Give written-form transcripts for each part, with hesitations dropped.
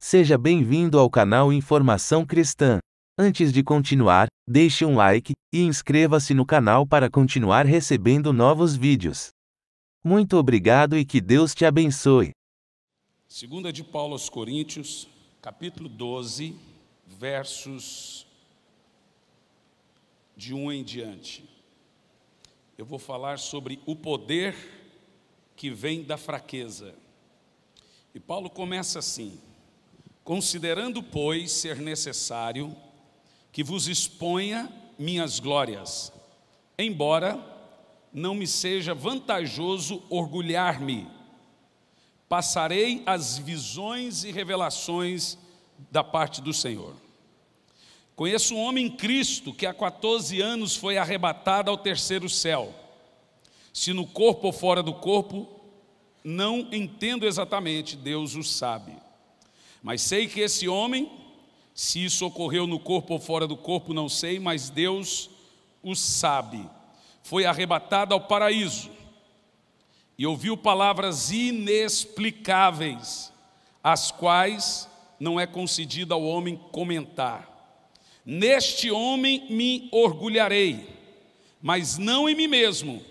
Seja bem-vindo ao canal Informação Cristã. Antes de continuar, deixe um like e inscreva-se no canal para continuar recebendo novos vídeos. Muito obrigado e que Deus te abençoe. Segunda de Paulo aos Coríntios, capítulo 12, versos de 1 em diante. Eu vou falar sobre o poder que vem da fraqueza. E Paulo começa assim: considerando, pois, ser necessário que vos exponha minhas glórias, embora não me seja vantajoso orgulhar-me, passarei as visões e revelações da parte do Senhor. Conheço um homem em Cristo que há 14 anos foi arrebatado ao terceiro céu. Se no corpo ou fora do corpo, não entendo exatamente, Deus o sabe. Mas sei que esse homem, se isso ocorreu no corpo ou fora do corpo, não sei, mas Deus o sabe, foi arrebatado ao paraíso e ouviu palavras inexplicáveis, as quais não é concedido ao homem comentar. Neste homem me orgulharei, mas não em mim mesmo,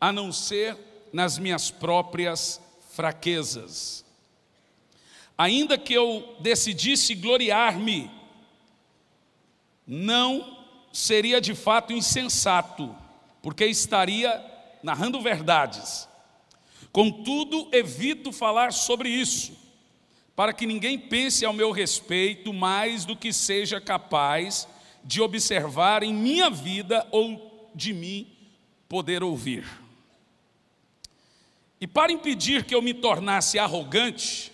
a não ser nas minhas próprias fraquezas. Ainda que eu decidisse gloriar-me, não seria de fato insensato, porque estaria narrando verdades. Contudo, evito falar sobre isso, para que ninguém pense ao meu respeito mais do que seja capaz de observar em minha vida ou de mim poder ouvir. E para impedir que eu me tornasse arrogante,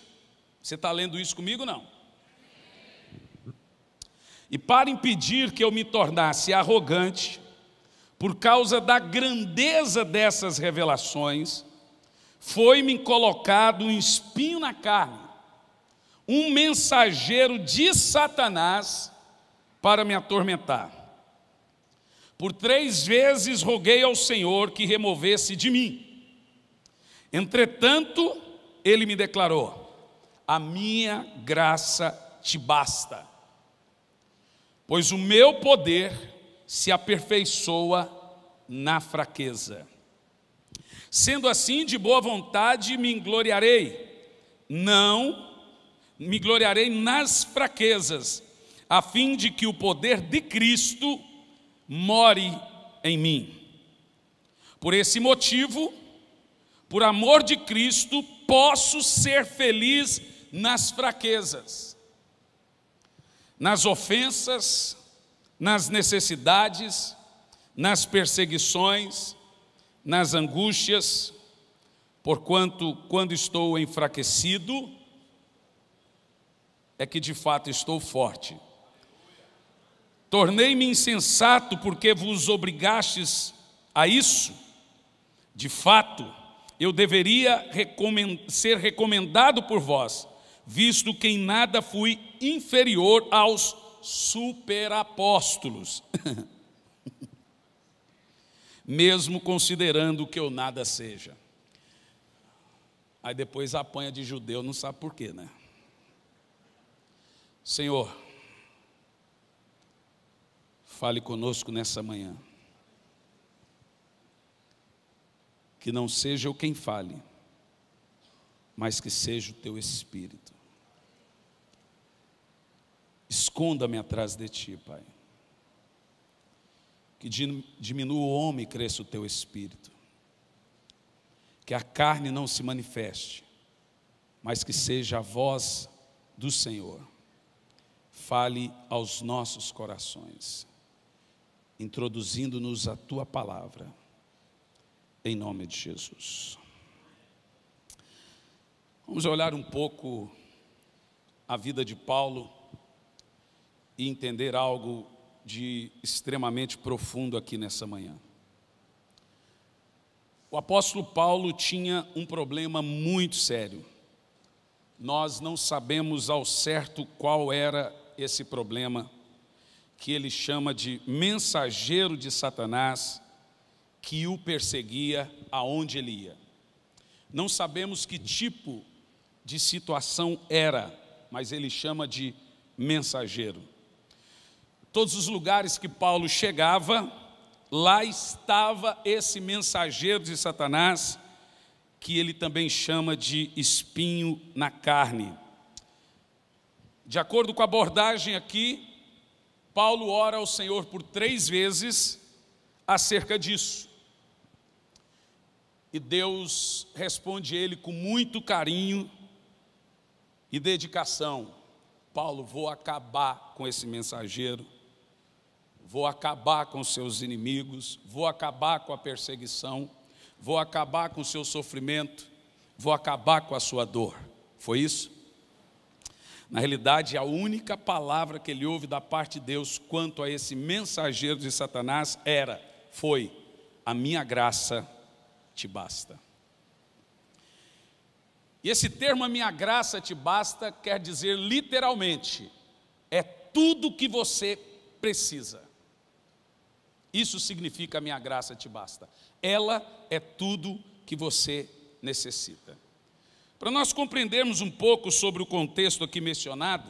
você está lendo isso comigo, não? E para impedir que eu me tornasse arrogante, por causa da grandeza dessas revelações, foi-me colocado um espinho na carne, um mensageiro de Satanás para me atormentar. Por 3 vezes roguei ao Senhor que removesse de mim. Entretanto, ele me declarou: a minha graça te basta, pois o meu poder se aperfeiçoa na fraqueza. Sendo assim, de boa vontade me gloriarei, não me gloriarei nas fraquezas, a fim de que o poder de Cristo more em mim. Por esse motivo, por amor de Cristo, posso ser feliz nas fraquezas, nas ofensas, nas necessidades, nas perseguições, nas angústias, porquanto, quando estou enfraquecido, é que de fato estou forte. Tornei-me insensato porque vos obrigastes a isso. De fato, eu deveria ser recomendado por vós, visto que em nada fui inferior aos superapóstolos, mesmo considerando que eu nada seja. Aí depois apanha de judeu, não sabe por quê, né? Senhor, fale conosco nessa manhã. Que não seja eu quem fale, mas que seja o teu Espírito. Esconda-me atrás de ti, Pai. Que diminua o homem e cresça o teu Espírito. Que a carne não se manifeste, mas que seja a voz do Senhor. Fale aos nossos corações, introduzindo-nos a tua palavra. Em nome de Jesus. Vamos olhar um pouco a vida de Paulo e entender algo de extremamente profundo aqui nessa manhã. O apóstolo Paulo tinha um problema muito sério. Nós não sabemos ao certo qual era esse problema, que ele chama de mensageiro de Satanás, que o perseguia aonde ele ia. Não sabemos que tipo de situação era, mas ele chama de mensageiro. Todos os lugares que Paulo chegava, lá estava esse mensageiro de Satanás, que ele também chama de espinho na carne. De acordo com a abordagem aqui, Paulo ora ao Senhor por 3 vezes acerca disso. E Deus responde a ele com muito carinho e dedicação: Paulo, vou acabar com esse mensageiro, vou acabar com os seus inimigos, vou acabar com a perseguição, vou acabar com o seu sofrimento, vou acabar com a sua dor. Foi isso? Na realidade, a única palavra que ele ouve da parte de Deus quanto a esse mensageiro de Satanás foi: a minha graça te basta. E esse termo, a minha graça te basta, quer dizer literalmente, é tudo que você precisa. Isso significa a minha graça te basta. Ela é tudo que você necessita. Para nós compreendermos um pouco sobre o contexto aqui mencionado,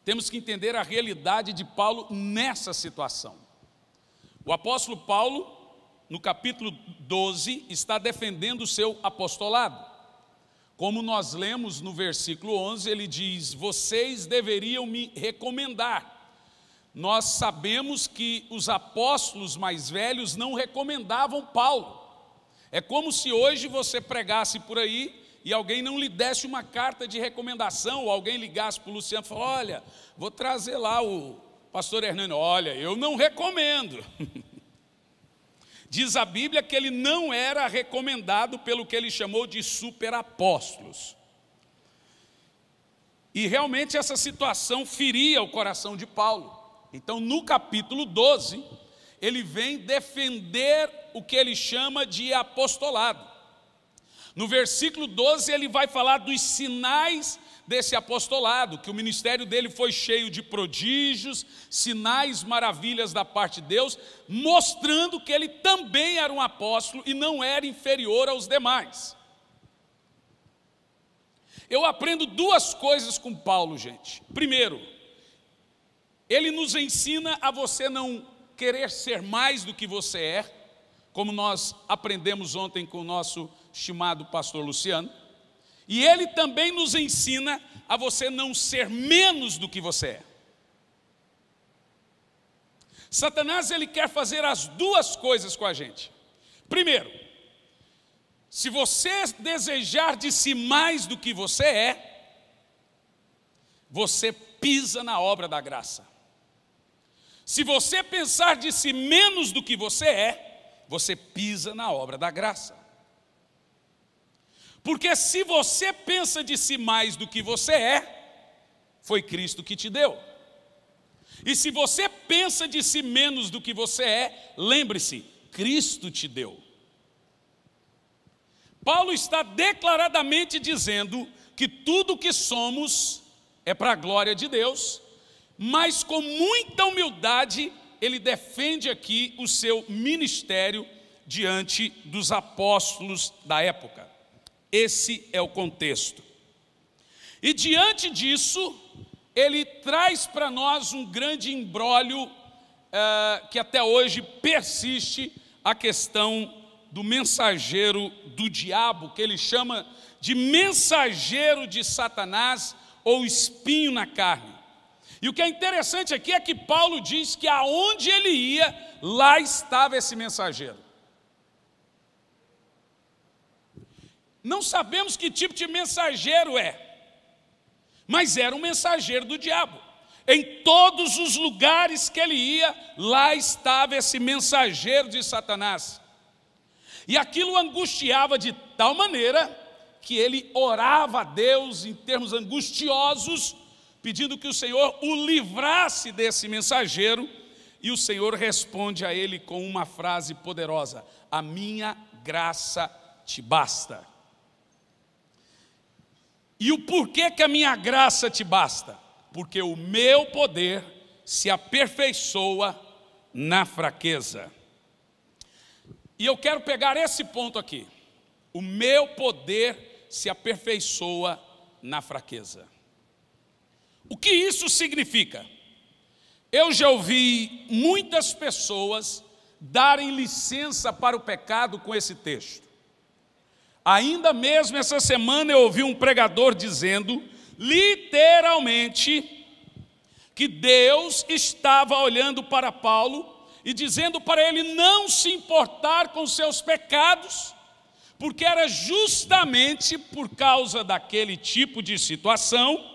temos que entender a realidade de Paulo nessa situação. O apóstolo Paulo, no capítulo 12, está defendendo o seu apostolado. Como nós lemos no versículo 11, ele diz: vocês deveriam me recomendar. Nós sabemos que os apóstolos mais velhos não recomendavam Paulo. É como se hoje você pregasse por aí e alguém não lhe desse uma carta de recomendação, ou alguém ligasse para o Luciano e falasse: olha, vou trazer lá o pastor Hernani. Olha, eu não recomendo. Diz a Bíblia que ele não era recomendado pelo que ele chamou de superapóstolos. E realmente essa situação feria o coração de Paulo. Então, no capítulo 12, ele vem defender o que ele chama de apostolado. No versículo 12, ele vai falar dos sinais desse apostolado, que o ministério dele foi cheio de prodígios, sinais, maravilhas da parte de Deus, mostrando que ele também era um apóstolo e não era inferior aos demais. Eu aprendo 2 coisas com Paulo, gente. Primeiro, ele nos ensina a você não querer ser mais do que você é, como nós aprendemos ontem com o nosso estimado pastor Luciano. E ele também nos ensina a você não ser menos do que você é. Satanás, ele quer fazer as 2 coisas com a gente. Primeiro, se você desejar de si mais do que você é, você pisa na obra da graça. Se você pensar de si menos do que você é, você pisa na obra da graça. Porque se você pensa de si mais do que você é, foi Cristo que te deu. E se você pensa de si menos do que você é, lembre-se, Cristo te deu. Paulo está declaradamente dizendo que tudo que somos é para a glória de Deus, mas com muita humildade ele defende aqui o seu ministério diante dos apóstolos da época. Esse é o contexto. E diante disso, ele traz para nós um grande imbróglio que até hoje persiste, a questão do mensageiro do diabo, que ele chama de mensageiro de Satanás ou espinho na carne. E o que é interessante aqui é que Paulo diz que aonde ele ia, lá estava esse mensageiro. Não sabemos que tipo de mensageiro é, mas era um mensageiro do diabo. Em todos os lugares que ele ia, lá estava esse mensageiro de Satanás. E aquilo angustiava de tal maneira que ele orava a Deus em termos angustiosos, pedindo que o Senhor o livrasse desse mensageiro, e o Senhor responde a ele com uma frase poderosa: a minha graça te basta. E o porquê que a minha graça te basta? Porque o meu poder se aperfeiçoa na fraqueza. E eu quero pegar esse ponto aqui. O meu poder se aperfeiçoa na fraqueza. que isso significa? Eu já ouvi muitas pessoas darem licença para o pecado com esse texto. Ainda mesmo essa semana eu ouvi um pregador dizendo, literalmente, que Deus estava olhando para Paulo e dizendo para ele não se importar com seus pecados, porque era justamente por causa daquele tipo de situação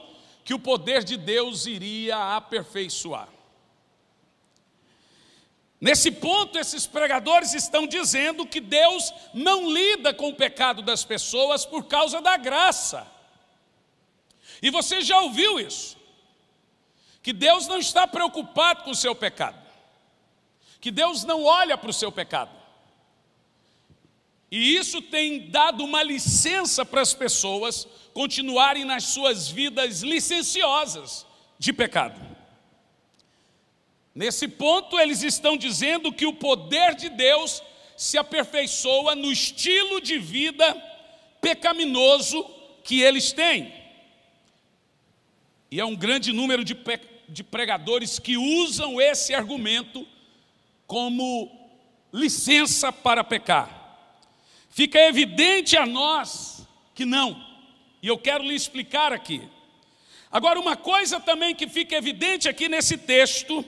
que o poder de Deus iria aperfeiçoar. Nesse ponto, esses pregadores estão dizendo que Deus não lida com o pecado das pessoas por causa da graça. E você já ouviu isso? Que Deus não está preocupado com o seu pecado. Que Deus não olha para o seu pecado. E isso tem dado uma licença para as pessoas continuarem nas suas vidas licenciosas de pecado. Nesse ponto, eles estão dizendo que o poder de Deus se aperfeiçoa no estilo de vida pecaminoso que eles têm. E é um grande número de pregadores que usam esse argumento como licença para pecar. Fica evidente a nós que não. E eu quero lhe explicar aqui. Agora, uma coisa também que fica evidente aqui nesse texto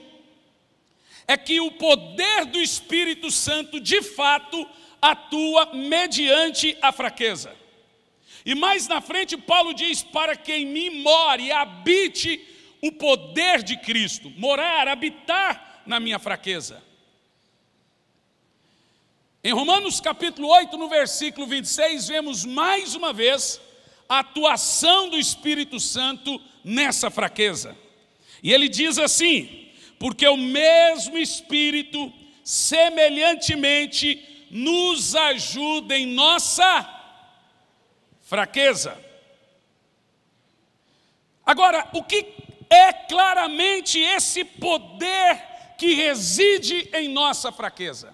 é que o poder do Espírito Santo, de fato, atua mediante a fraqueza. E mais na frente, Paulo diz, para que em mim more e habite o poder de Cristo. Morar, habitar na minha fraqueza. Em Romanos capítulo 8, no versículo 26, vemos mais uma vez a atuação do Espírito Santo nessa fraqueza. E ele diz assim, porque o mesmo Espírito, semelhantemente, nos ajuda em nossa fraqueza. Agora, o que é claramente esse poder que reside em nossa fraqueza?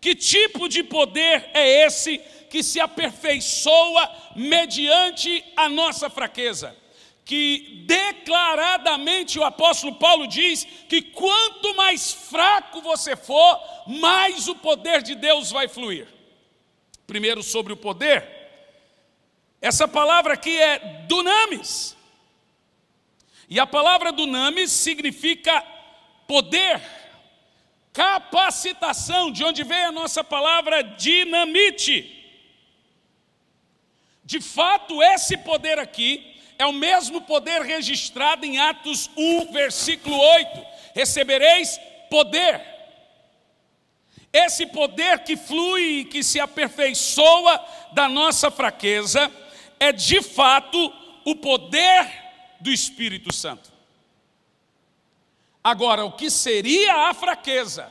Que tipo de poder é esse que se aperfeiçoa mediante a nossa fraqueza? Que declaradamente o apóstolo Paulo diz que quanto mais fraco você for, mais o poder de Deus vai fluir. Primeiro, sobre o poder, essa palavra aqui é dunamis. E a palavra dunamis significa poder, capacitação, de onde vem a nossa palavra dinamite. De fato, esse poder aqui é o mesmo poder registrado em Atos 1, versículo 8. Recebereis poder. Esse poder que flui e que se aperfeiçoa da nossa fraqueza é de fato o poder do Espírito Santo. Agora, o que seria a fraqueza?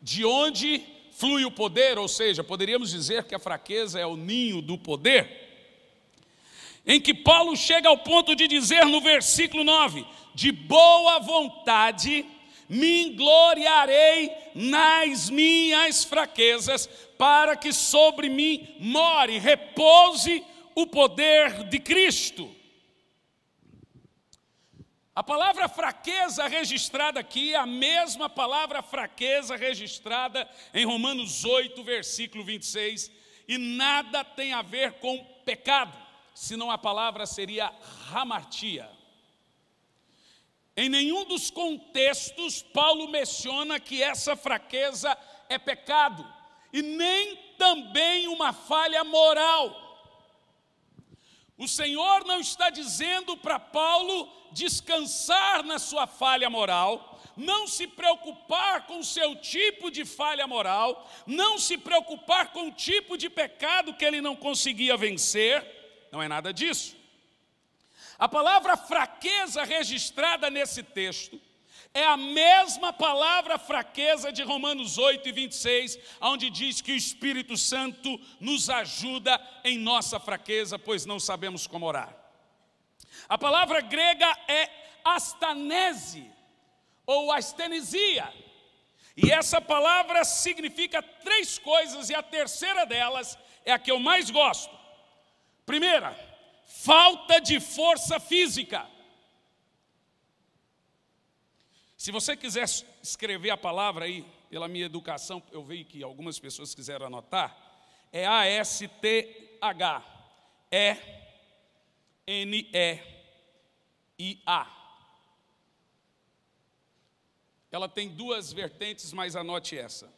De onde flui o poder? Ou seja, poderíamos dizer que a fraqueza é o ninho do poder? Em que Paulo chega ao ponto de dizer no versículo 9, de boa vontade me gloriarei nas minhas fraquezas, para que sobre mim more, repouse o poder de Cristo. A palavra fraqueza registrada aqui é a mesma palavra fraqueza registrada em Romanos 8, versículo 26, e nada tem a ver com pecado. Senão a palavra seria hamartia. Em nenhum dos contextos, Paulo menciona que essa fraqueza é pecado, e nem também uma falha moral. O Senhor não está dizendo para Paulo descansar na sua falha moral, não se preocupar com o seu tipo de falha moral, não se preocupar com o tipo de pecado que ele não conseguia vencer. Não é nada disso. A palavra fraqueza registrada nesse texto é a mesma palavra fraqueza de Romanos 8 e 26, onde diz que o Espírito Santo nos ajuda em nossa fraqueza, pois não sabemos como orar. A palavra grega é astanese, ou astenesia. E essa palavra significa três coisas, e a terceira delas é a que eu mais gosto. Primeira, falta de força física. Se você quiser escrever a palavra aí, pela minha educação, eu vi que algumas pessoas quiseram anotar, é A-S-T-H-E-N-E-I-A. Ela tem duas vertentes, mas anote essa.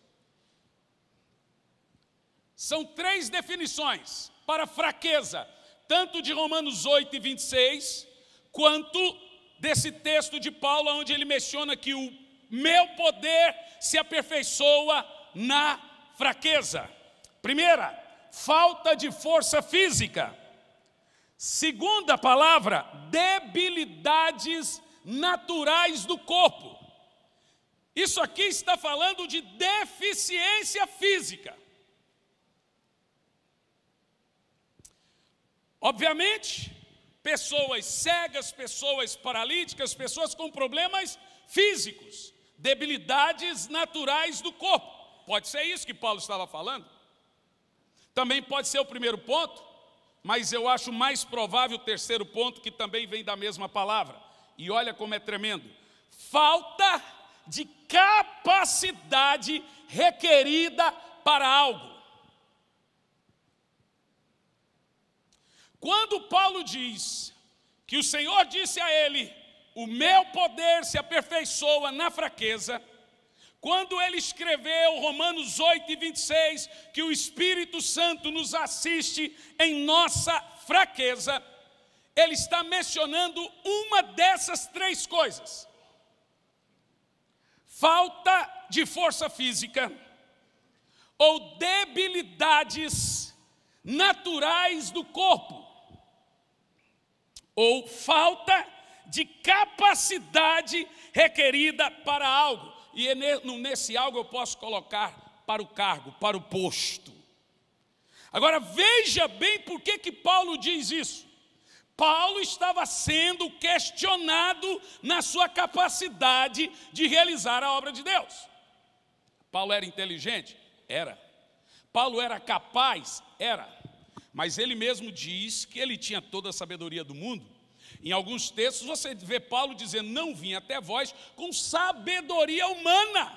São 3 definições para fraqueza, tanto de Romanos 8 e 26, quanto desse texto de Paulo, onde ele menciona que o meu poder se aperfeiçoa na fraqueza. Primeira, falta de força física. Segunda palavra, debilidades naturais do corpo. Isso aqui está falando de deficiência física. Obviamente, pessoas cegas, pessoas paralíticas, pessoas com problemas físicos, debilidades naturais do corpo. Pode ser isso que Paulo estava falando? Também pode ser o primeiro ponto, mas eu acho mais provável o terceiro ponto, que também vem da mesma palavra. E olha como é tremendo. Falta de capacidade requerida para algo. Quando Paulo diz que o Senhor disse a ele, o meu poder se aperfeiçoa na fraqueza, quando ele escreveu Romanos 8 e 26, que o Espírito Santo nos assiste em nossa fraqueza, ele está mencionando uma dessas 3 coisas. Falta de força física ou debilidades naturais do corpo, ou falta de capacidade requerida para algo. E nesse algo eu posso colocar para o cargo, para o posto. Agora veja bem por que Paulo diz isso. Paulo estava sendo questionado na sua capacidade de realizar a obra de Deus. Paulo era inteligente? Era. Paulo era capaz? Era. Mas ele mesmo diz que ele tinha toda a sabedoria do mundo. Em alguns textos você vê Paulo dizendo, não vim até vós com sabedoria humana.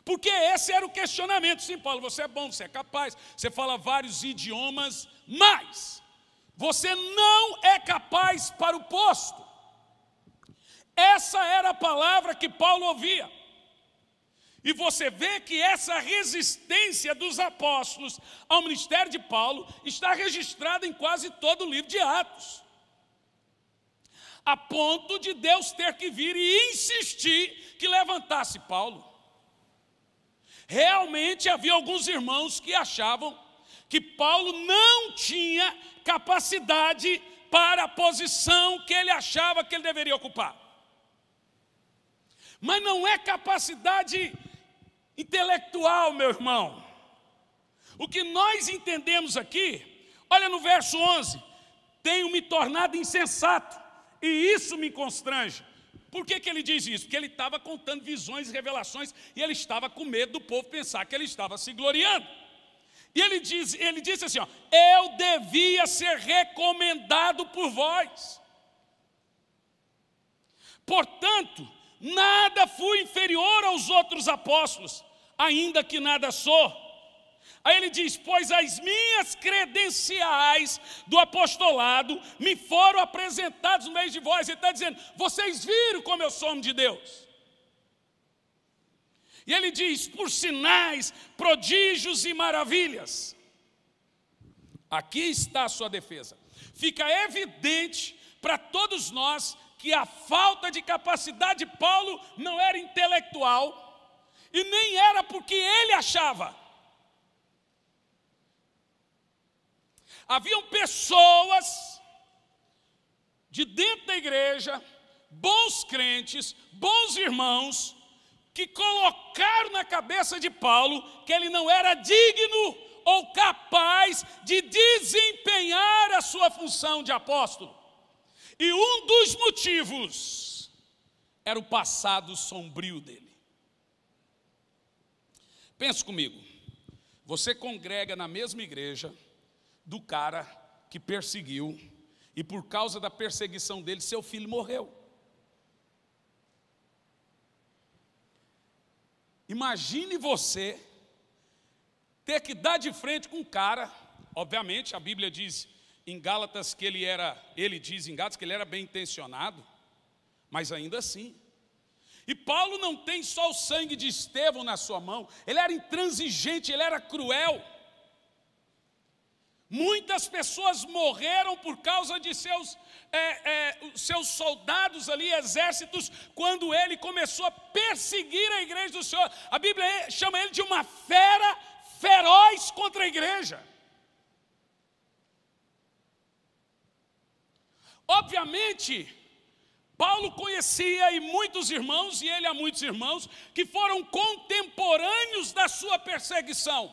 Porque esse era o questionamento. Sim, Paulo, você é bom, você é capaz, você fala vários idiomas, mas você não é capaz para o posto. Essa era a palavra que Paulo ouvia. E você vê que essa resistência dos apóstolos ao ministério de Paulo está registrada em quase todo o livro de Atos. A ponto de Deus ter que vir e insistir que levantasse Paulo. Realmente havia alguns irmãos que achavam que Paulo não tinha capacidade para a posição que ele achava que ele deveria ocupar. Mas não é capacidade intelectual, meu irmão. O que nós entendemos aqui, olha no verso 11, tenho me tornado insensato, e isso me constrange. Por que ele diz isso? Porque ele estava contando visões e revelações, e ele estava com medo do povo pensar que ele estava se gloriando. E ele disse assim, ó, eu devia ser recomendado por vós. Portanto, nada fui inferior aos outros apóstolos, ainda que nada sou. Aí ele diz, pois as minhas credenciais do apostolado me foram apresentados no meio de vós. Ele está dizendo, vocês viram como eu sou homem de Deus. E ele diz, por sinais, prodígios e maravilhas. Aqui está a sua defesa. Fica evidente para todos nós que a falta de capacidade de Paulo não era intelectual e nem era porque ele achava. Haviam pessoas de dentro da igreja, bons crentes, bons irmãos, que colocaram na cabeça de Paulo que ele não era digno ou capaz de desempenhar a sua função de apóstolo. E um dos motivos era o passado sombrio dele. Pense comigo, você congrega na mesma igreja do cara que perseguiu, e por causa da perseguição dele, seu filho morreu. Imagine você ter que dar de frente com um cara, obviamente a Bíblia diz em Gálatas que ele diz em Gálatas que ele era bem intencionado, mas ainda assim. E Paulo não tem só o sangue de Estevão na sua mão, ele era intransigente, ele era cruel. Muitas pessoas morreram por causa de seus soldados ali, exércitos, quando ele começou a perseguir a igreja do Senhor. A Bíblia chama ele de uma fera feroz contra a igreja. Obviamente, Paulo conhecia e muitos irmãos, e ele há muitos irmãos, que foram contemporâneos da sua perseguição.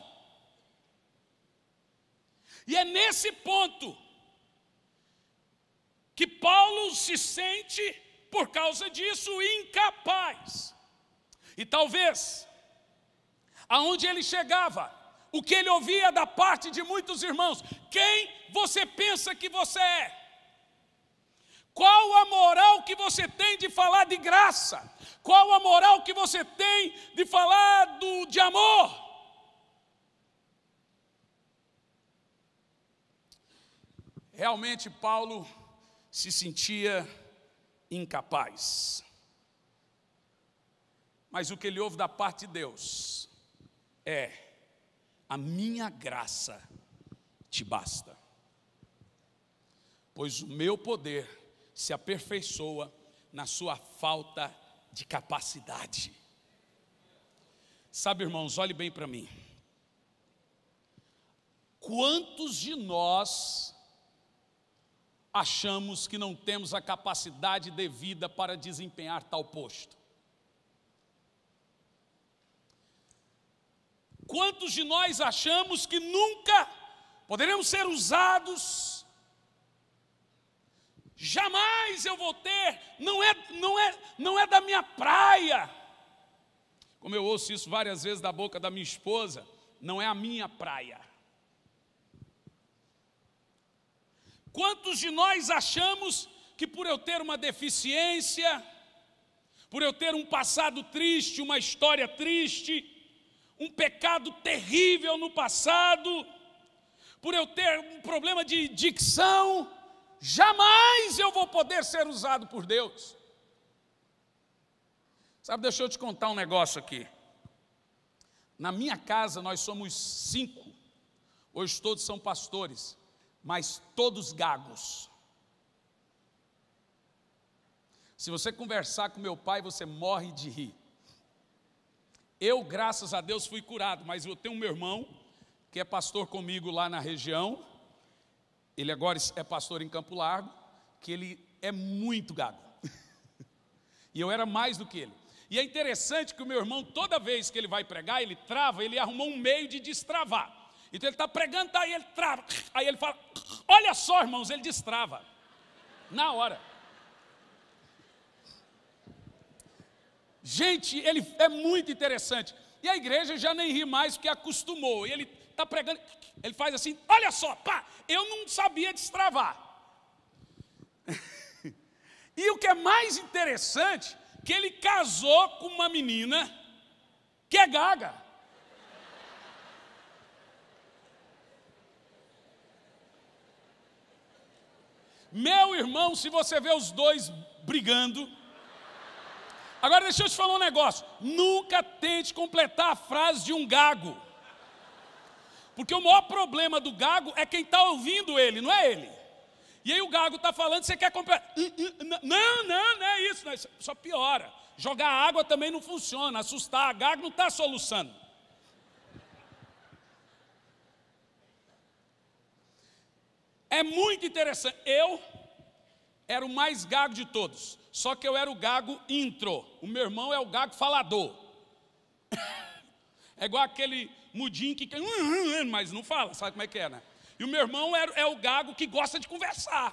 E é nesse ponto que Paulo se sente, por causa disso, incapaz. E talvez, aonde ele chegava, o que ele ouvia da parte de muitos irmãos: quem você pensa que você é? Qual a moral que você tem de falar de graça? Qual a moral que você tem de falar de amor? Realmente Paulo se sentia incapaz. Mas o que ele ouve da parte de Deus é: a minha graça te basta, pois o meu poder se aperfeiçoa na sua falta de capacidade. Sabe, irmãos, olhe bem para mim. Quantos de nós achamos que não temos a capacidade devida para desempenhar tal posto? Quantos de nós achamos que nunca poderemos ser usados? Jamais eu vou ter, não é da minha praia. Como eu ouço isso várias vezes da boca da minha esposa, não é a minha praia. Quantos de nós achamos que por eu ter uma deficiência, por eu ter um passado triste, uma história triste, um pecado terrível no passado, por eu ter um problema de dicção, jamais eu vou poder ser usado por Deus? Sabe, deixa eu te contar um negócio aqui. Na minha casa nós somos 5, hoje todos são pastores, mas todos gagos. Se você conversar com meu pai, você morre de rir. Eu, graças a Deus, fui curado, mas eu tenho um meu irmão, que é pastor comigo lá na região, ele agora é pastor em Campo Largo, que ele é muito gago. E eu era mais do que ele. E é interessante que o meu irmão, toda vez que ele vai pregar, ele trava, ele arrumou um meio de destravar. Então ele está pregando, aí ele trava, aí ele fala, olha só, irmãos, ele destrava, na hora. Gente, ele é muito interessante. E a igreja já nem ri mais, porque acostumou. E ele está pregando, ele faz assim, olha só, pá, eu não sabia destravar. E o que é mais interessante, que ele casou com uma menina que é gaga. Meu irmão, se você vê os dois brigando. Agora deixa eu te falar um negócio. Nunca tente completar a frase de um gago. Porque o maior problema do gago é quem está ouvindo ele, não é ele. E aí o gago está falando, você quer completar. Não é isso, não, isso só piora. Jogar água também não funciona, assustar a gago não está soluçando. É muito interessante. Eu era o mais gago de todos, só que eu era o gago intro. O meu irmão é o gago falador. É igual aquele mudinho que mas não fala, sabe como é que é, né? E o meu irmão é o gago que gosta de conversar.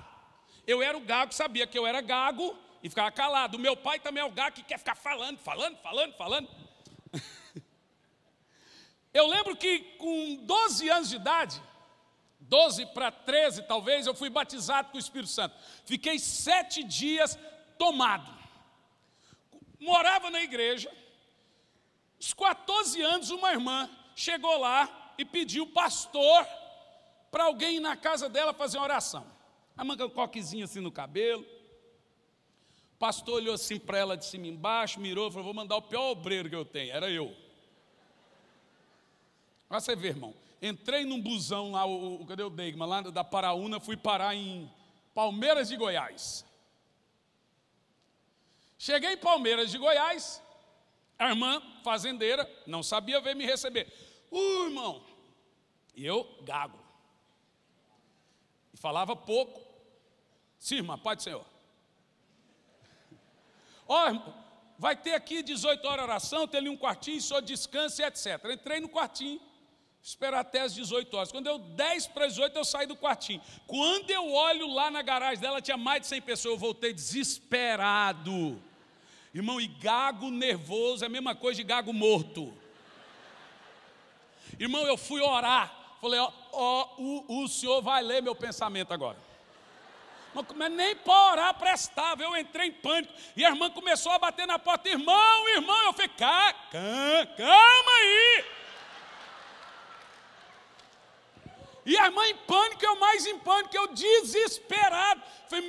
Eu era o gago que sabia que eu era gago e ficava calado. O meu pai também é o gago que quer ficar falando. Eu lembro que com 12 anos de idade, 12 para 13 talvez, eu fui batizado com o Espírito Santo. Fiquei 7 dias tomado. Morava na igreja, Aos 14 anos, uma irmã chegou lá e pediu pastor para alguém ir na casa dela fazer uma oração. A irmã com um coquezinho assim no cabelo. O pastor olhou assim para ela de cima e embaixo, mirou e falou: vou mandar o pior obreiro que eu tenho. Era eu. Olha você ver, irmão. Entrei num busão lá, cadê o Deigma? Lá da Paraúna, fui parar em Palmeiras de Goiás. Cheguei em Palmeiras de Goiás, a irmã fazendeira não sabia ver me receber. Irmão! E eu, gago. E falava pouco. Sim, irmã, pode, Senhor. Irmão, vai ter aqui 18 horas oração, tem ali um quartinho, só descanso e etc. Entrei no quartinho, esperar até as 18 horas. Quando deu 10 para as 18, eu saí do quartinho. Quando eu olho lá na garagem dela, tinha mais de 100 pessoas. Eu voltei desesperado. Irmão, e gago nervoso é a mesma coisa de gago morto. Irmão, eu fui orar. Falei, o senhor vai ler meu pensamento agora. Mas nem para orar prestava. Eu entrei em pânico. E a irmã começou a bater na porta. Irmão, eu falei, calma aí. E a irmã em pânico, eu mais em pânico, eu desesperado. Falei,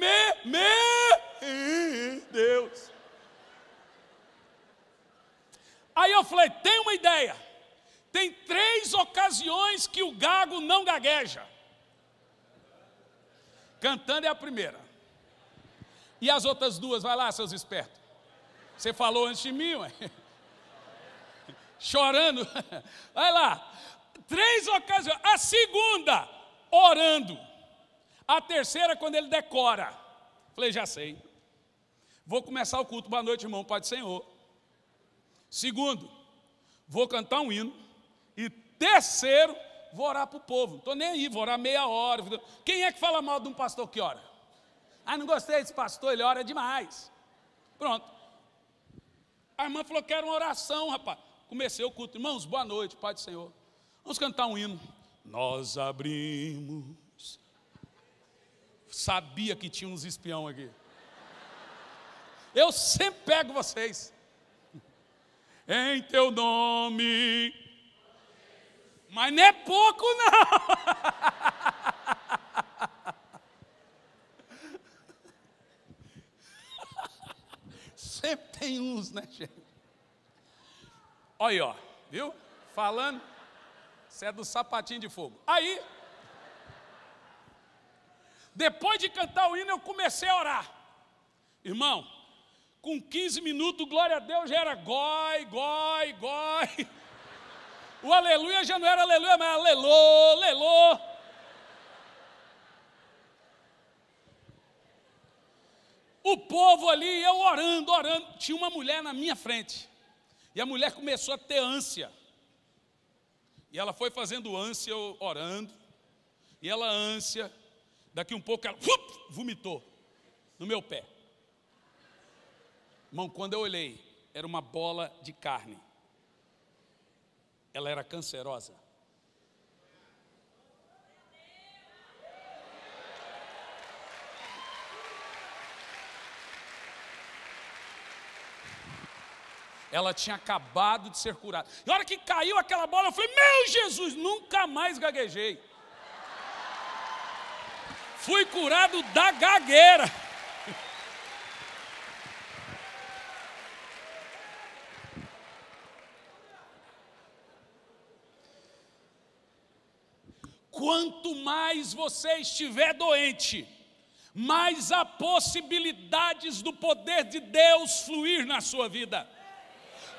Deus. Aí eu falei, tem uma ideia. Tem 3 ocasiões que o gago não gagueja. Cantando é a primeira. E as outras 2, vai lá, seus espertos. Você falou antes de mim, ué. Chorando. Vai lá. 3 ocasiões. A segunda, orando. A terceira, quando ele decora. Falei, já sei. Vou começar o culto. Boa noite, irmão. Pai do Senhor. Segundo, vou cantar um hino. E terceiro, vou orar para o povo. Não estou nem aí, vou orar meia hora. Quem é que fala mal de um pastor que ora? Não gostei desse pastor, ele ora demais. Pronto. A irmã falou, quero uma oração, rapaz. Comecei o culto. Irmãos, boa noite, Pai do Senhor. Vamos cantar um hino. Nós abrimos. Sabia que tinha uns espião aqui. Eu sempre pego vocês. Em teu nome. Mas não é pouco, não. Sempre tem uns, né, gente? Olha aí, ó, viu? Falando, você é do sapatinho de fogo. Aí, depois de cantar o hino, eu comecei a orar. Irmão, com 15 minutos, glória a Deus, já era goi. O aleluia já não era aleluia, mas alelô. O povo ali, eu orando. Tinha uma mulher na minha frente. E a mulher começou a ter ânsia. E ela foi fazendo ânsia, eu orando. E ela ânsia. Daqui um pouco ela vomitou no meu pé. Irmão, quando eu olhei, era uma bola de carne. Ela era cancerosa. Ela tinha acabado de ser curada. E a hora que caiu aquela bola, eu falei, meu Jesus, nunca mais gaguejei. Fui curado da gagueira. Quanto mais você estiver doente, mais há possibilidades do poder de Deus fluir na sua vida.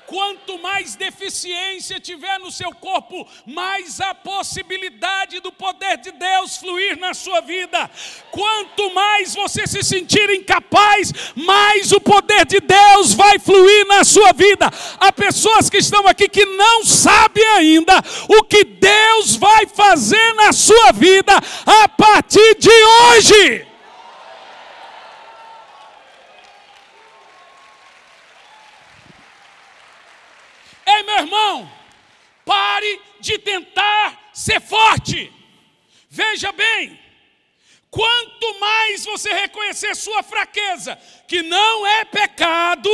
Quanto mais deficiência tiver no seu corpo, mais há possibilidade do poder de Deus fluir na sua vida. Quanto mais você se sentir incapaz, mais o poder de Deus vai fluir na sua vida. Há pessoas que estão aqui que não sabem ainda o que Deus vai fazer na sua vida a partir de hoje. Ei, meu irmão, pare de tentar ser forte. Veja bem, quanto mais você reconhecer sua fraqueza, que não é pecado,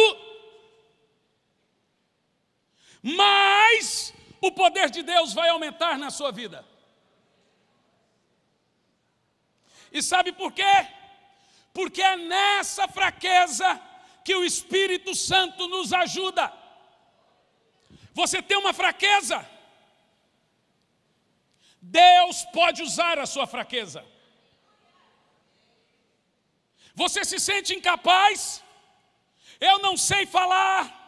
mais o poder de Deus vai aumentar na sua vida. E sabe por quê? Porque é nessa fraqueza que o Espírito Santo nos ajuda. Você tem uma fraqueza? Deus pode usar a sua fraqueza. Você se sente incapaz? Eu não sei falar.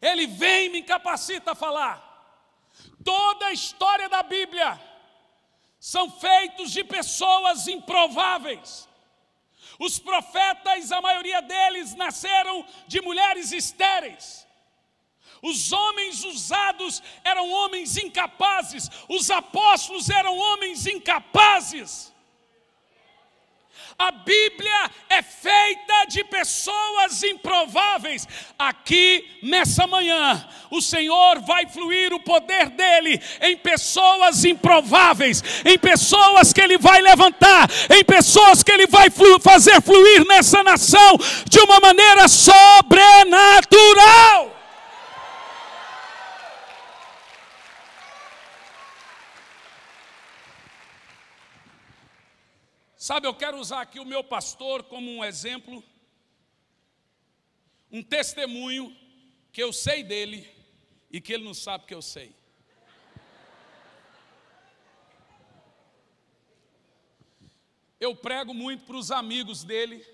Ele vem e me incapacita a falar. Toda a história da Bíblia são feitos de pessoas improváveis. Os profetas, a maioria deles, nasceram de mulheres estéreis. Os homens usados eram homens incapazes. Os apóstolos eram homens incapazes. A Bíblia é feita de pessoas improváveis. Aqui, nessa manhã, o Senhor vai fluir o poder dEle em pessoas improváveis, em pessoas que Ele vai levantar, em pessoas que Ele vai fazer fluir nessa nação de uma maneira sobrenatural. Sabe, eu quero usar aqui o meu pastor como um exemplo, um testemunho que eu sei dele e que ele não sabe que eu sei. Eu prego muito para os amigos dele,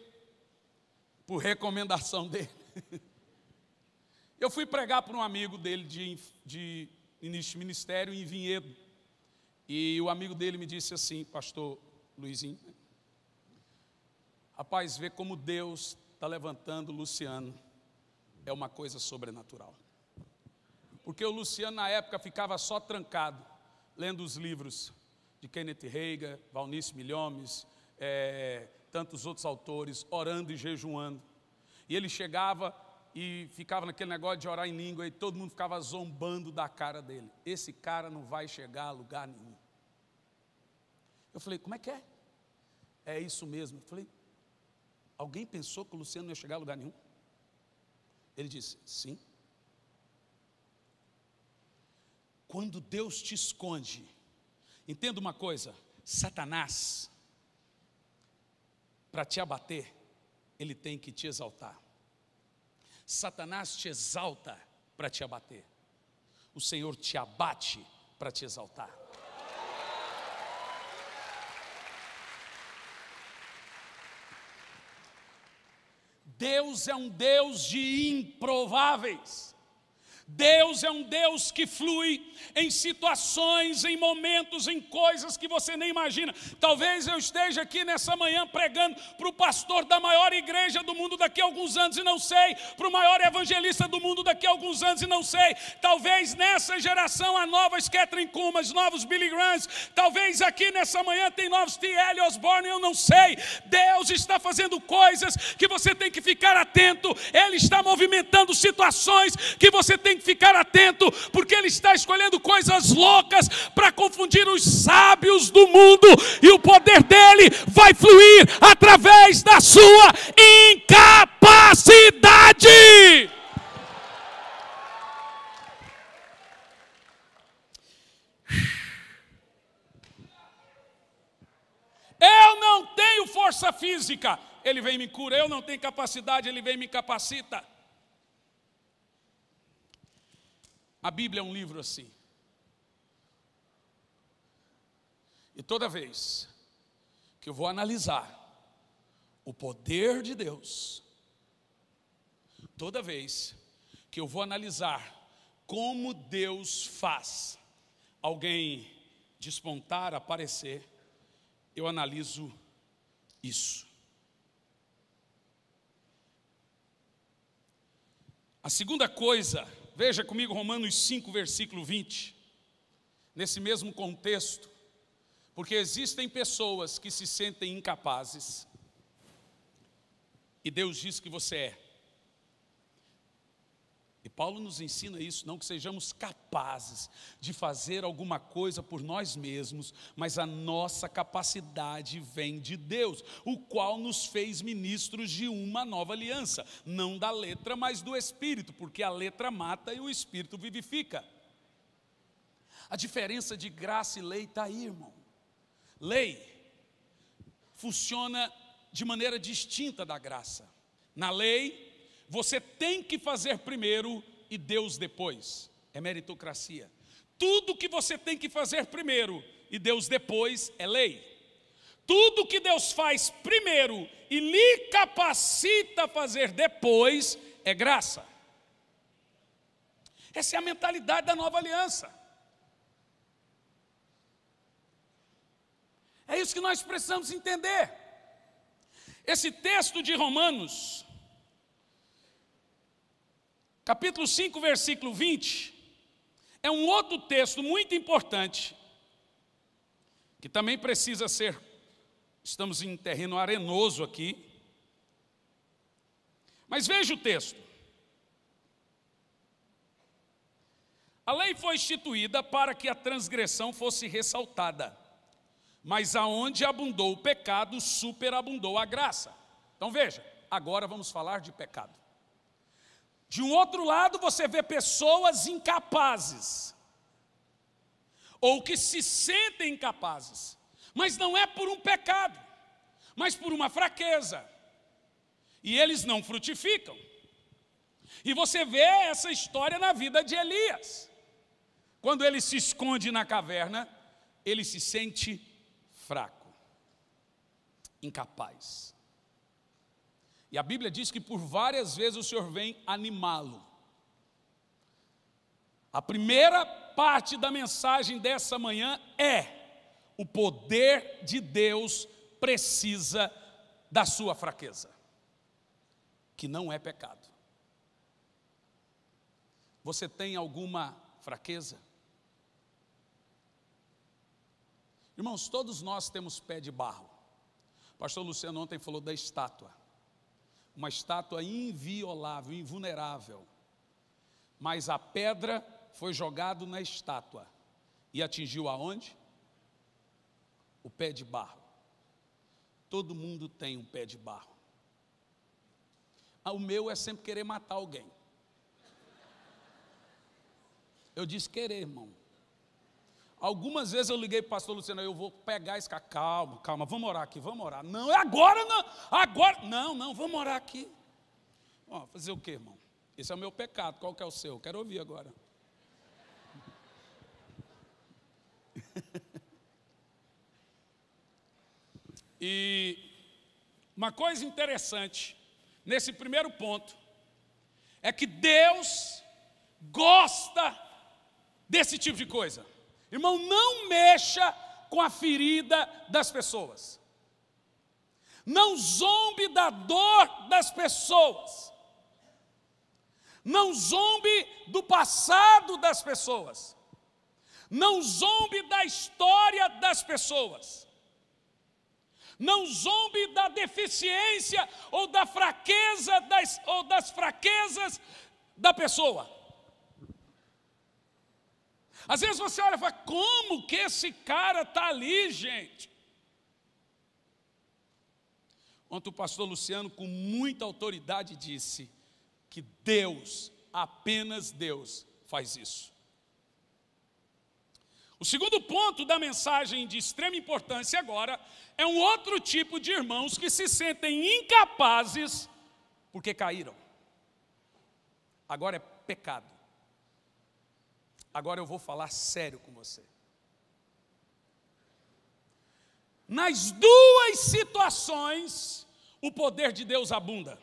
por recomendação dele. Eu fui pregar para um amigo dele de início de ministério em Vinhedo, e o amigo dele me disse assim: pastor Luizinho, rapaz, vê como Deus está levantando o Luciano, é uma coisa sobrenatural. Porque o Luciano na época ficava só trancado, lendo os livros de Kenneth Hagin, Valnice Milhomes, tantos outros autores, orando e jejuando. E ele chegava e ficava naquele negócio de orar em língua, e todo mundo ficava zombando da cara dele. Esse cara não vai chegar a lugar nenhum. Eu falei: como é que é? É isso mesmo. Eu falei: alguém pensou que o Luciano não ia chegar a lugar nenhum? Ele disse: sim. Quando Deus te esconde, entenda uma coisa: Satanás, para te abater, ele tem que te exaltar. Satanás te exalta para te abater. O Senhor te abate para te exaltar. Deus é um Deus de improváveis. Deus é um Deus que flui em situações, em momentos, em coisas que você nem imagina. Talvez eu esteja aqui nessa manhã pregando para o pastor da maior igreja do mundo daqui a alguns anos e não sei, para o maior evangelista do mundo daqui a alguns anos e não sei. Talvez nessa geração há novas Catherine Kuhlman, novos Billy Grahams. Talvez aqui nessa manhã tem novos T.L. Osborne, eu não sei. Deus está fazendo coisas que você tem que ficar atento. Ele está movimentando situações que você tem que ficar atento, porque Ele está escolhendo coisas loucas para confundir os sábios do mundo, e o poder dEle vai fluir através da sua incapacidade. Eu não tenho força física, Ele vem e me cura. Eu não tenho capacidade, Ele vem e me capacita. A Bíblia é um livro assim. E toda vez que eu vou analisar o poder de Deus, toda vez que eu vou analisar como Deus faz alguém despontar, aparecer, eu analiso isso. A segunda coisa, veja comigo Romanos 5, versículo 20, nesse mesmo contexto, porque existem pessoas que se sentem incapazes, e Deus diz que você é. E Paulo nos ensina isso, não que sejamos capazes de fazer alguma coisa por nós mesmos, mas a nossa capacidade vem de Deus, o qual nos fez ministros de uma nova aliança, não da letra, mas do Espírito, porque a letra mata e o Espírito vivifica. A diferença de graça e lei está aí, irmão. Lei funciona de maneira distinta da graça. Na lei, você tem que fazer primeiro e Deus depois. É meritocracia. Tudo que você tem que fazer primeiro e Deus depois é lei. Tudo que Deus faz primeiro e lhe capacita a fazer depois é graça. Essa é a mentalidade da nova aliança. É isso que nós precisamos entender. Esse texto de Romanos, capítulo 5, versículo 20, é um outro texto muito importante, que também precisa ser, estamos em terreno arenoso aqui, mas veja o texto. A lei foi instituída para que a transgressão fosse ressaltada, mas aonde abundou o pecado, superabundou a graça. Então veja, agora vamos falar de pecado. De um outro lado, você vê pessoas incapazes, ou que se sentem incapazes, mas não é por um pecado, mas por uma fraqueza, e eles não frutificam. E você vê essa história na vida de Elias. Quando ele se esconde na caverna, ele se sente fraco, incapaz. E a Bíblia diz que por várias vezes o Senhor vem animá-lo. A primeira parte da mensagem dessa manhã é: o poder de Deus precisa da sua fraqueza, que não é pecado. Você tem alguma fraqueza? Irmãos, todos nós temos pé de barro. O pastor Luciano ontem falou da estátua. Uma estátua inviolável, invulnerável. Mas a pedra foi jogada na estátua e atingiu aonde? O pé de barro. Todo mundo tem um pé de barro. O meu é sempre querer matar alguém. Eu disse querer, irmão. Algumas vezes eu liguei para o pastor Luciano, eu vou pegar esse cara, calma, vamos orar aqui, vamos orar. Não, é agora não, agora, não, vamos orar aqui. Ó, fazer o quê, irmão? Esse é o meu pecado, qual que é o seu? Quero ouvir agora. E uma coisa interessante, nesse primeiro ponto, é que Deus gosta desse tipo de coisa. Irmão, não mexa com a ferida das pessoas. Não zombe da dor das pessoas. Não zombe do passado das pessoas. Não zombe da história das pessoas. Não zombe da deficiência ou da fraqueza das fraquezas da pessoa. Às vezes você olha e fala, como que esse cara está ali, gente? Ontem o pastor Luciano, com muita autoridade, disse que Deus, apenas Deus, faz isso. O segundo ponto da mensagem de extrema importância agora é um outro tipo de irmãos que se sentem incapazes porque caíram. Agora é pecado. Agora eu vou falar sério com você. Nas duas situações, o poder de Deus abunda.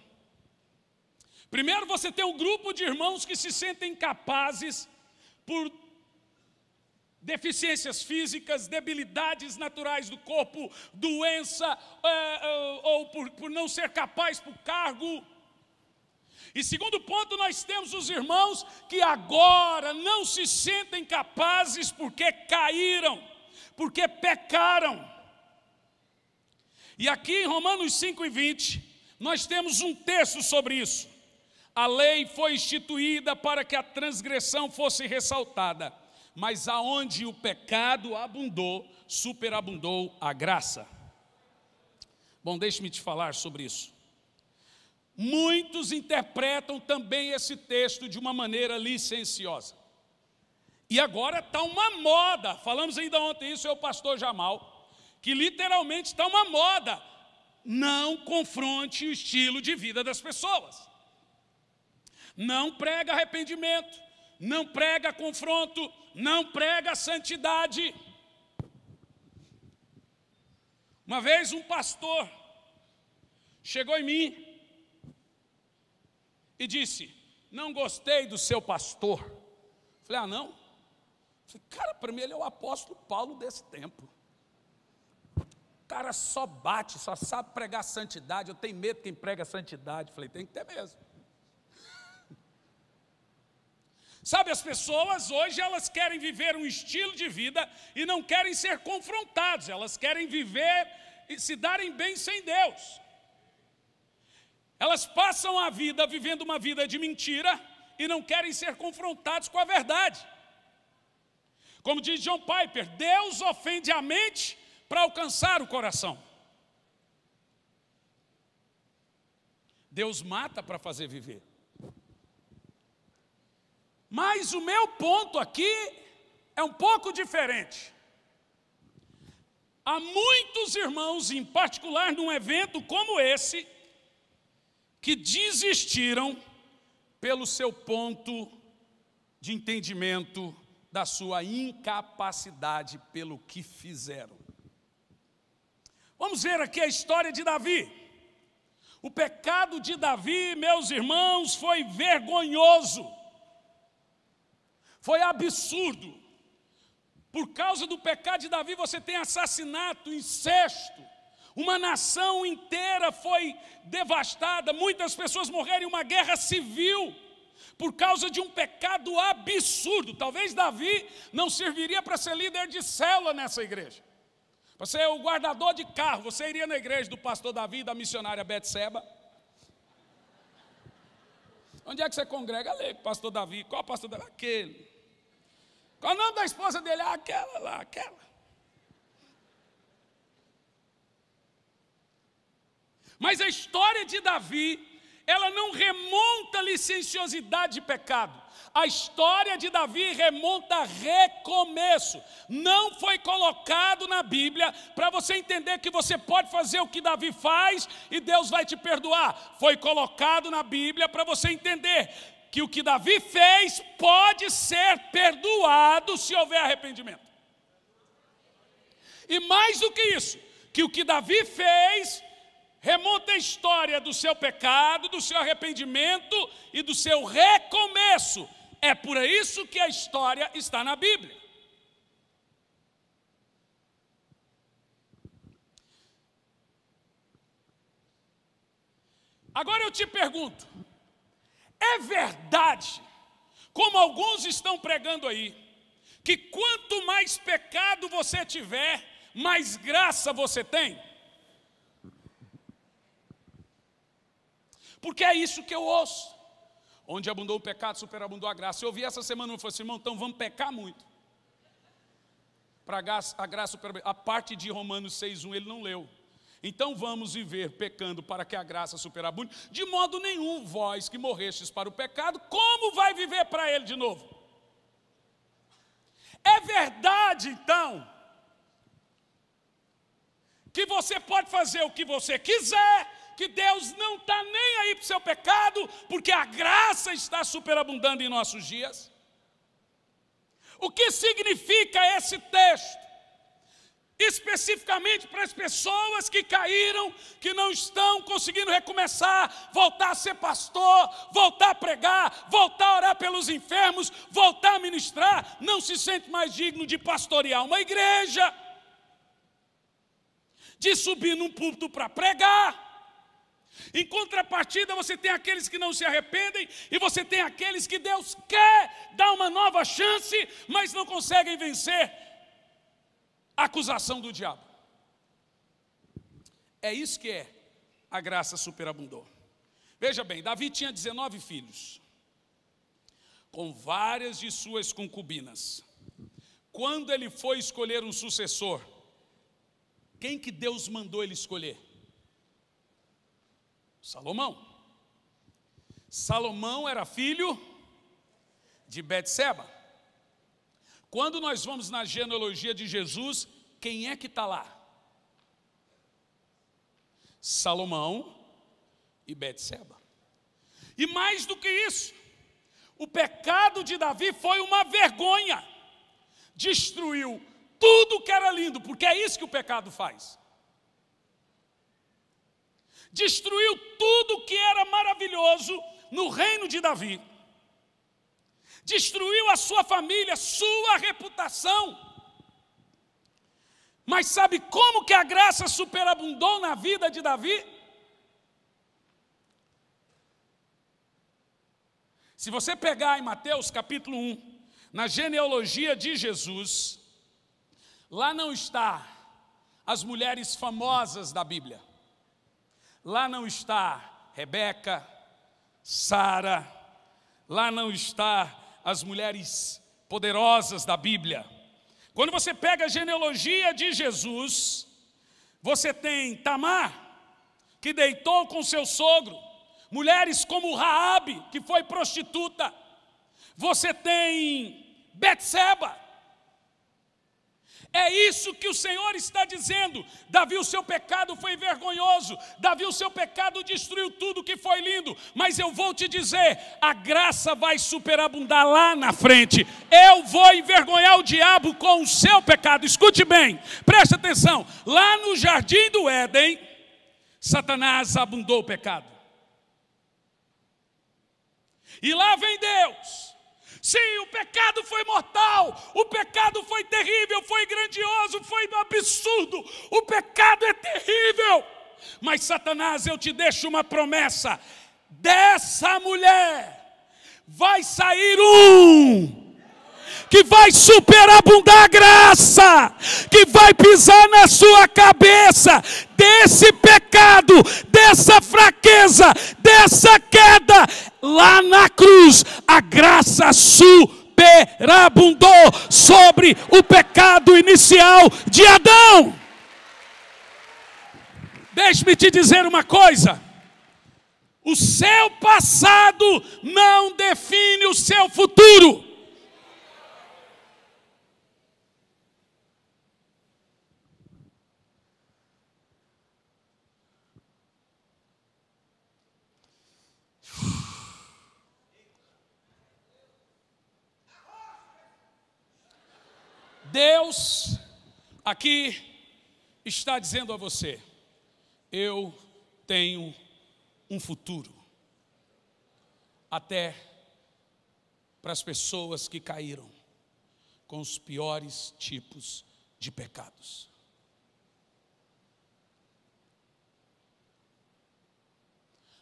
Primeiro, você tem um grupo de irmãos que se sentem capazes por deficiências físicas, debilidades naturais do corpo, doença, ou por não ser capaz por cargo. E segundo ponto, nós temos os irmãos que agora não se sentem capazes porque caíram, porque pecaram. E aqui em Romanos 5:20, nós temos um texto sobre isso. A lei foi instituída para que a transgressão fosse ressaltada, mas aonde o pecado abundou, superabundou a graça. Bom, deixe-me te falar sobre isso. Muitos interpretam também esse texto de uma maneira licenciosa. E agora está uma moda, falamos ainda ontem isso, é o pastor Jamal, que literalmente está uma moda. Não confronte o estilo de vida das pessoas. Não prega arrependimento, não prega confronto, não prega santidade. Uma vez um pastor chegou em mim e disse: não gostei do seu pastor. Falei: ah, não? Falei: cara, para mim ele é o apóstolo Paulo desse tempo. O cara só bate, só sabe pregar santidade. Eu tenho medo de quem prega santidade. Falei: tem que ter mesmo. Sabe, as pessoas hoje elas querem viver um estilo de vida e não querem ser confrontados. Elas querem viver e se darem bem sem Deus. Elas passam a vida vivendo uma vida de mentira e não querem ser confrontados com a verdade. Como diz John Piper, Deus ofende a mente para alcançar o coração. Deus mata para fazer viver. Mas o meu ponto aqui é um pouco diferente. Há muitos irmãos, em particular num evento como esse, que desistiram pelo seu ponto de entendimento da sua incapacidade pelo que fizeram. Vamos ver aqui a história de Davi. O pecado de Davi, meus irmãos, foi vergonhoso. Foi absurdo. Por causa do pecado de Davi, você tem assassinato, incesto. Uma nação inteira foi devastada. Muitas pessoas morreram em uma guerra civil por causa de um pecado absurdo. Talvez Davi não serviria para ser líder de célula nessa igreja. Para ser o guardador de carro. Você iria na igreja do pastor Davi e da missionária Betseba? Onde é que você congrega? Ali, pastor Davi. Qual pastor Davi? Aquele. Qual o nome da esposa dele? Ah, aquela lá, aquela. Mas a história de Davi, ela não remonta a licenciosidade de pecado. A história de Davi remonta a recomeço. Não foi colocado na Bíblia para você entender que você pode fazer o que Davi faz e Deus vai te perdoar. Foi colocado na Bíblia para você entender que o que Davi fez pode ser perdoado se houver arrependimento. E mais do que isso, que o que Davi fez remonta a história do seu pecado, do seu arrependimento e do seu recomeço. É por isso que a história está na Bíblia. Agora eu te pergunto, é verdade, como alguns estão pregando aí, que quanto mais pecado você tiver, mais graça você tem? Porque é isso que eu ouço. Onde abundou o pecado, superabundou a graça. Eu ouvi essa semana, eu falei assim: irmão, então vamos pecar muito. Para a graça superabundou. A parte de Romanos 6,1 ele não leu. Então vamos viver pecando para que a graça superabunde. De modo nenhum, vós que morrestes para o pecado, como vai viver para ele de novo? É verdade, então, que você pode fazer o que você quiser, que Deus não está nem aí para o seu pecado, porque a graça está superabundando em nossos dias? O que significa esse texto? Especificamente para as pessoas que caíram, que não estão conseguindo recomeçar, voltar a ser pastor, voltar a pregar, voltar a orar pelos enfermos, voltar a ministrar, não se sente mais digno de pastorear uma igreja, de subir num púlpito para pregar. Em contrapartida, você tem aqueles que não se arrependem e você tem aqueles que Deus quer dar uma nova chance, mas não conseguem vencer a acusação do diabo. É isso que é a graça superabundou. Veja bem, Davi tinha 19 filhos, com várias de suas concubinas. Quando ele foi escolher um sucessor, quem que Deus mandou ele escolher? Salomão. Salomão era filho de Betseba. Quando nós vamos na genealogia de Jesus, quem é que está lá? Salomão e Betseba. E mais do que isso, o pecado de Davi foi uma vergonha. Destruiu tudo que era lindo, porque é isso que o pecado faz. Destruiu tudo que era maravilhoso no reino de Davi. Destruiu a sua família, sua reputação. Mas sabe como que a graça superabundou na vida de Davi? Se você pegar em Mateus capítulo 1, na genealogia de Jesus, lá não está as mulheres famosas da Bíblia. Lá não está Rebeca, Sara, lá não está as mulheres poderosas da Bíblia. Quando você pega a genealogia de Jesus, você tem Tamar, que deitou com seu sogro, mulheres como Raabe, que foi prostituta. Você tem Betseba. É isso que o Senhor está dizendo. Davi, o seu pecado foi vergonhoso. Davi, o seu pecado destruiu tudo que foi lindo. Mas eu vou te dizer, a graça vai superabundar lá na frente. Eu vou envergonhar o diabo com o seu pecado. Escute bem, preste atenção. Lá no jardim do Éden, Satanás abundou o pecado. E lá vem Deus. Sim, o pecado foi mortal, o pecado foi terrível, foi grandioso, foi absurdo, o pecado é terrível. Mas Satanás, eu te deixo uma promessa, dessa mulher vai sair um que vai superabundar a graça, que vai pisar na sua cabeça, desse pecado, dessa fraqueza, dessa queda, lá na cruz, a graça superabundou sobre o pecado inicial de Adão. Deixe-me te dizer uma coisa, o seu passado não define o seu futuro. Deus aqui está dizendo a você, eu tenho um futuro, até para as pessoas que caíram com os piores tipos de pecados.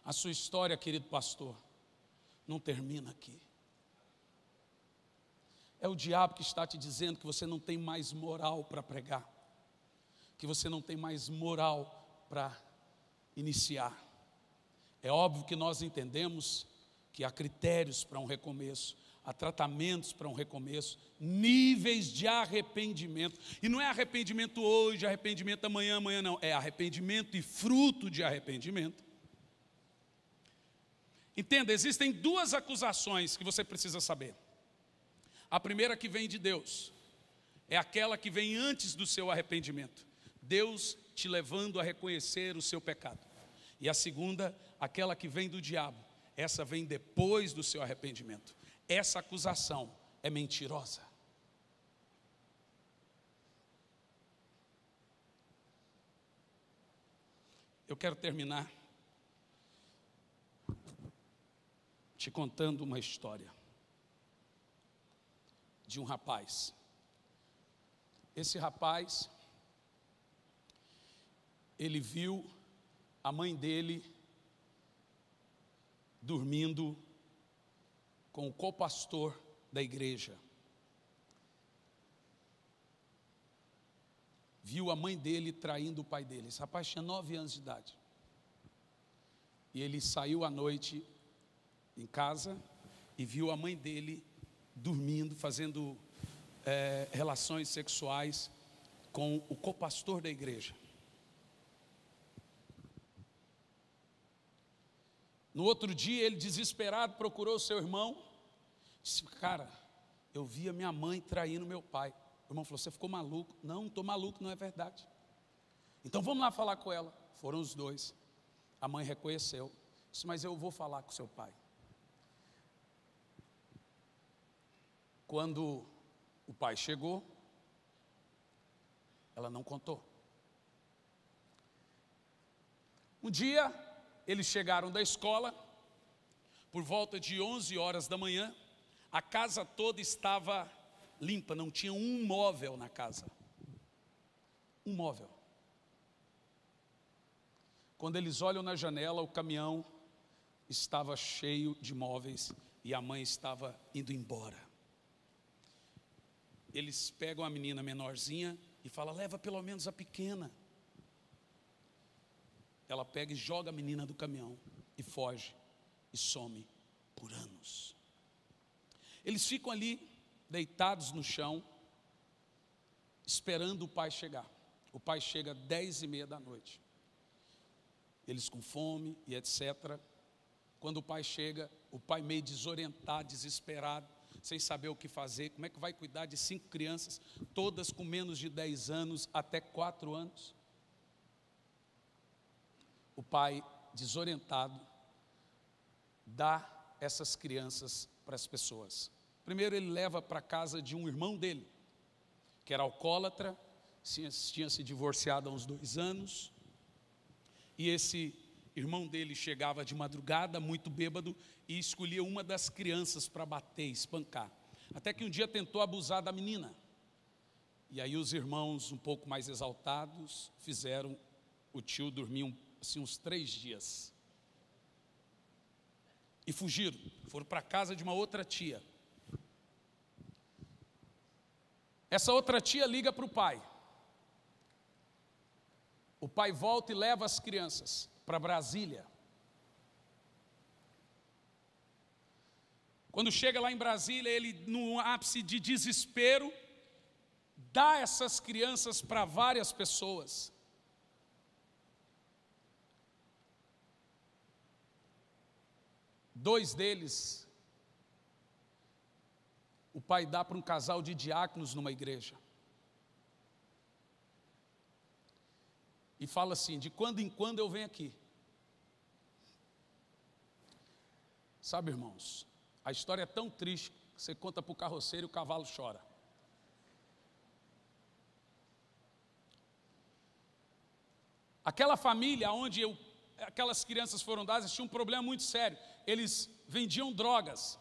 A sua história, querido pastor, não termina aqui. É o diabo que está te dizendo que você não tem mais moral para pregar, que você não tem mais moral para iniciar. É óbvio que nós entendemos que há critérios para um recomeço, há tratamentos para um recomeço, níveis de arrependimento. E não é arrependimento hoje, arrependimento amanhã, amanhã não. É arrependimento e fruto de arrependimento. Entenda, existem duas acusações que você precisa saber. A primeira que vem de Deus, é aquela que vem antes do seu arrependimento. Deus te levando a reconhecer o seu pecado. E a segunda, aquela que vem do diabo. Essa vem depois do seu arrependimento. Essa acusação é mentirosa. Eu quero terminar te contando uma história de um rapaz. Esse rapaz, ele viu a mãe dele dormindo com o copastor da igreja. Viu a mãe dele traindo o pai dele. Esse rapaz tinha 9 anos de idade. E ele saiu à noite em casa e viu a mãe dele dormindo, fazendo relações sexuais com o copastor da igreja. No outro dia, ele desesperado procurou seu irmão, disse: cara, eu vi a minha mãe traindo meu pai. O irmão falou: você ficou maluco? Não estou maluco, não é verdade. Então vamos lá falar com ela. Foram os dois. A mãe reconheceu, disse: mas eu vou falar com seu pai. Quando o pai chegou, ela não contou. Um dia, eles chegaram da escola, por volta de 11 horas da manhã, a casa toda estava limpa, não tinha um móvel na casa. Um móvel. Quando eles olham na janela, o caminhão estava cheio de móveis e a mãe estava indo embora. Eles pegam a menina menorzinha e falam: leva pelo menos a pequena. Ela pega e joga a menina do caminhão e foge e some por anos. Eles ficam ali deitados no chão, esperando o pai chegar. O pai chega às 10h30 da noite. Eles com fome e etc. Quando o pai chega, o pai meio desorientado, desesperado, sem saber o que fazer. Como é que vai cuidar de 5 crianças, todas com menos de 10 anos até 4 anos? O pai, desorientado, dá essas crianças para as pessoas. Primeiro ele leva para a casa de um irmão dele, que era alcoólatra, tinha se divorciado há uns 2 anos, e esse irmão dele chegava de madrugada, muito bêbado, e escolhia uma das crianças para bater, espancar. Até que um dia tentou abusar da menina. E aí os irmãos, um pouco mais exaltados, fizeram o tio dormir assim, uns 3 dias. E fugiram, foram para a casa de uma outra tia. Essa outra tia liga para o pai. O pai volta e leva as crianças para Brasília. Quando chega lá em Brasília, ele, no ápice de desespero, dá essas crianças para várias pessoas. Dois deles, o pai dá para um casal de diáconos numa igreja. E fala assim: de quando em quando eu venho aqui. Sabe, irmãos, a história é tão triste que você conta para o carroceiro e o cavalo chora. Aquela família onde aquelas crianças foram dadas tinha um problema muito sério. Eles vendiam drogas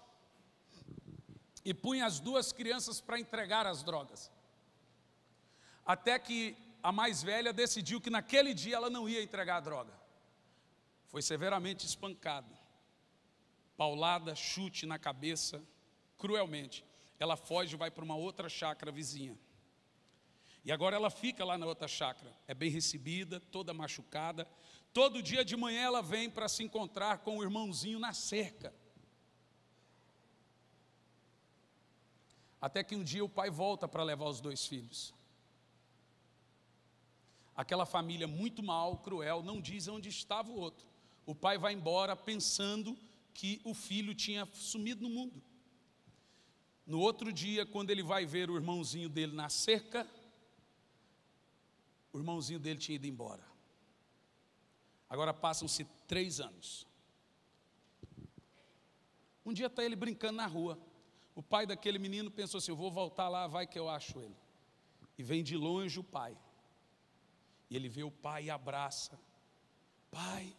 e punham as 2 crianças para entregar as drogas. Até que a mais velha decidiu que naquele dia ela não ia entregar a droga. Foi severamente espancada, paulada, chute na cabeça, cruelmente. Ela foge e vai para uma outra chácara vizinha. E agora ela fica lá na outra chácara, é bem recebida, toda machucada. Todo dia de manhã ela vem para se encontrar com o irmãozinho na cerca. Até que um dia o pai volta para levar os 2 filhos. Aquela família muito mal, cruel, não diz onde estava o outro. O pai vai embora pensando que o filho tinha sumido no mundo. No outro dia, quando ele vai ver o irmãozinho dele na cerca, o irmãozinho dele tinha ido embora. Agora passam-se 3 anos. Um dia está ele brincando na rua. O pai daquele menino pensou assim: eu vou voltar lá, vai que eu acho ele. E vem de longe o pai. E ele vê o pai e abraça. Pai,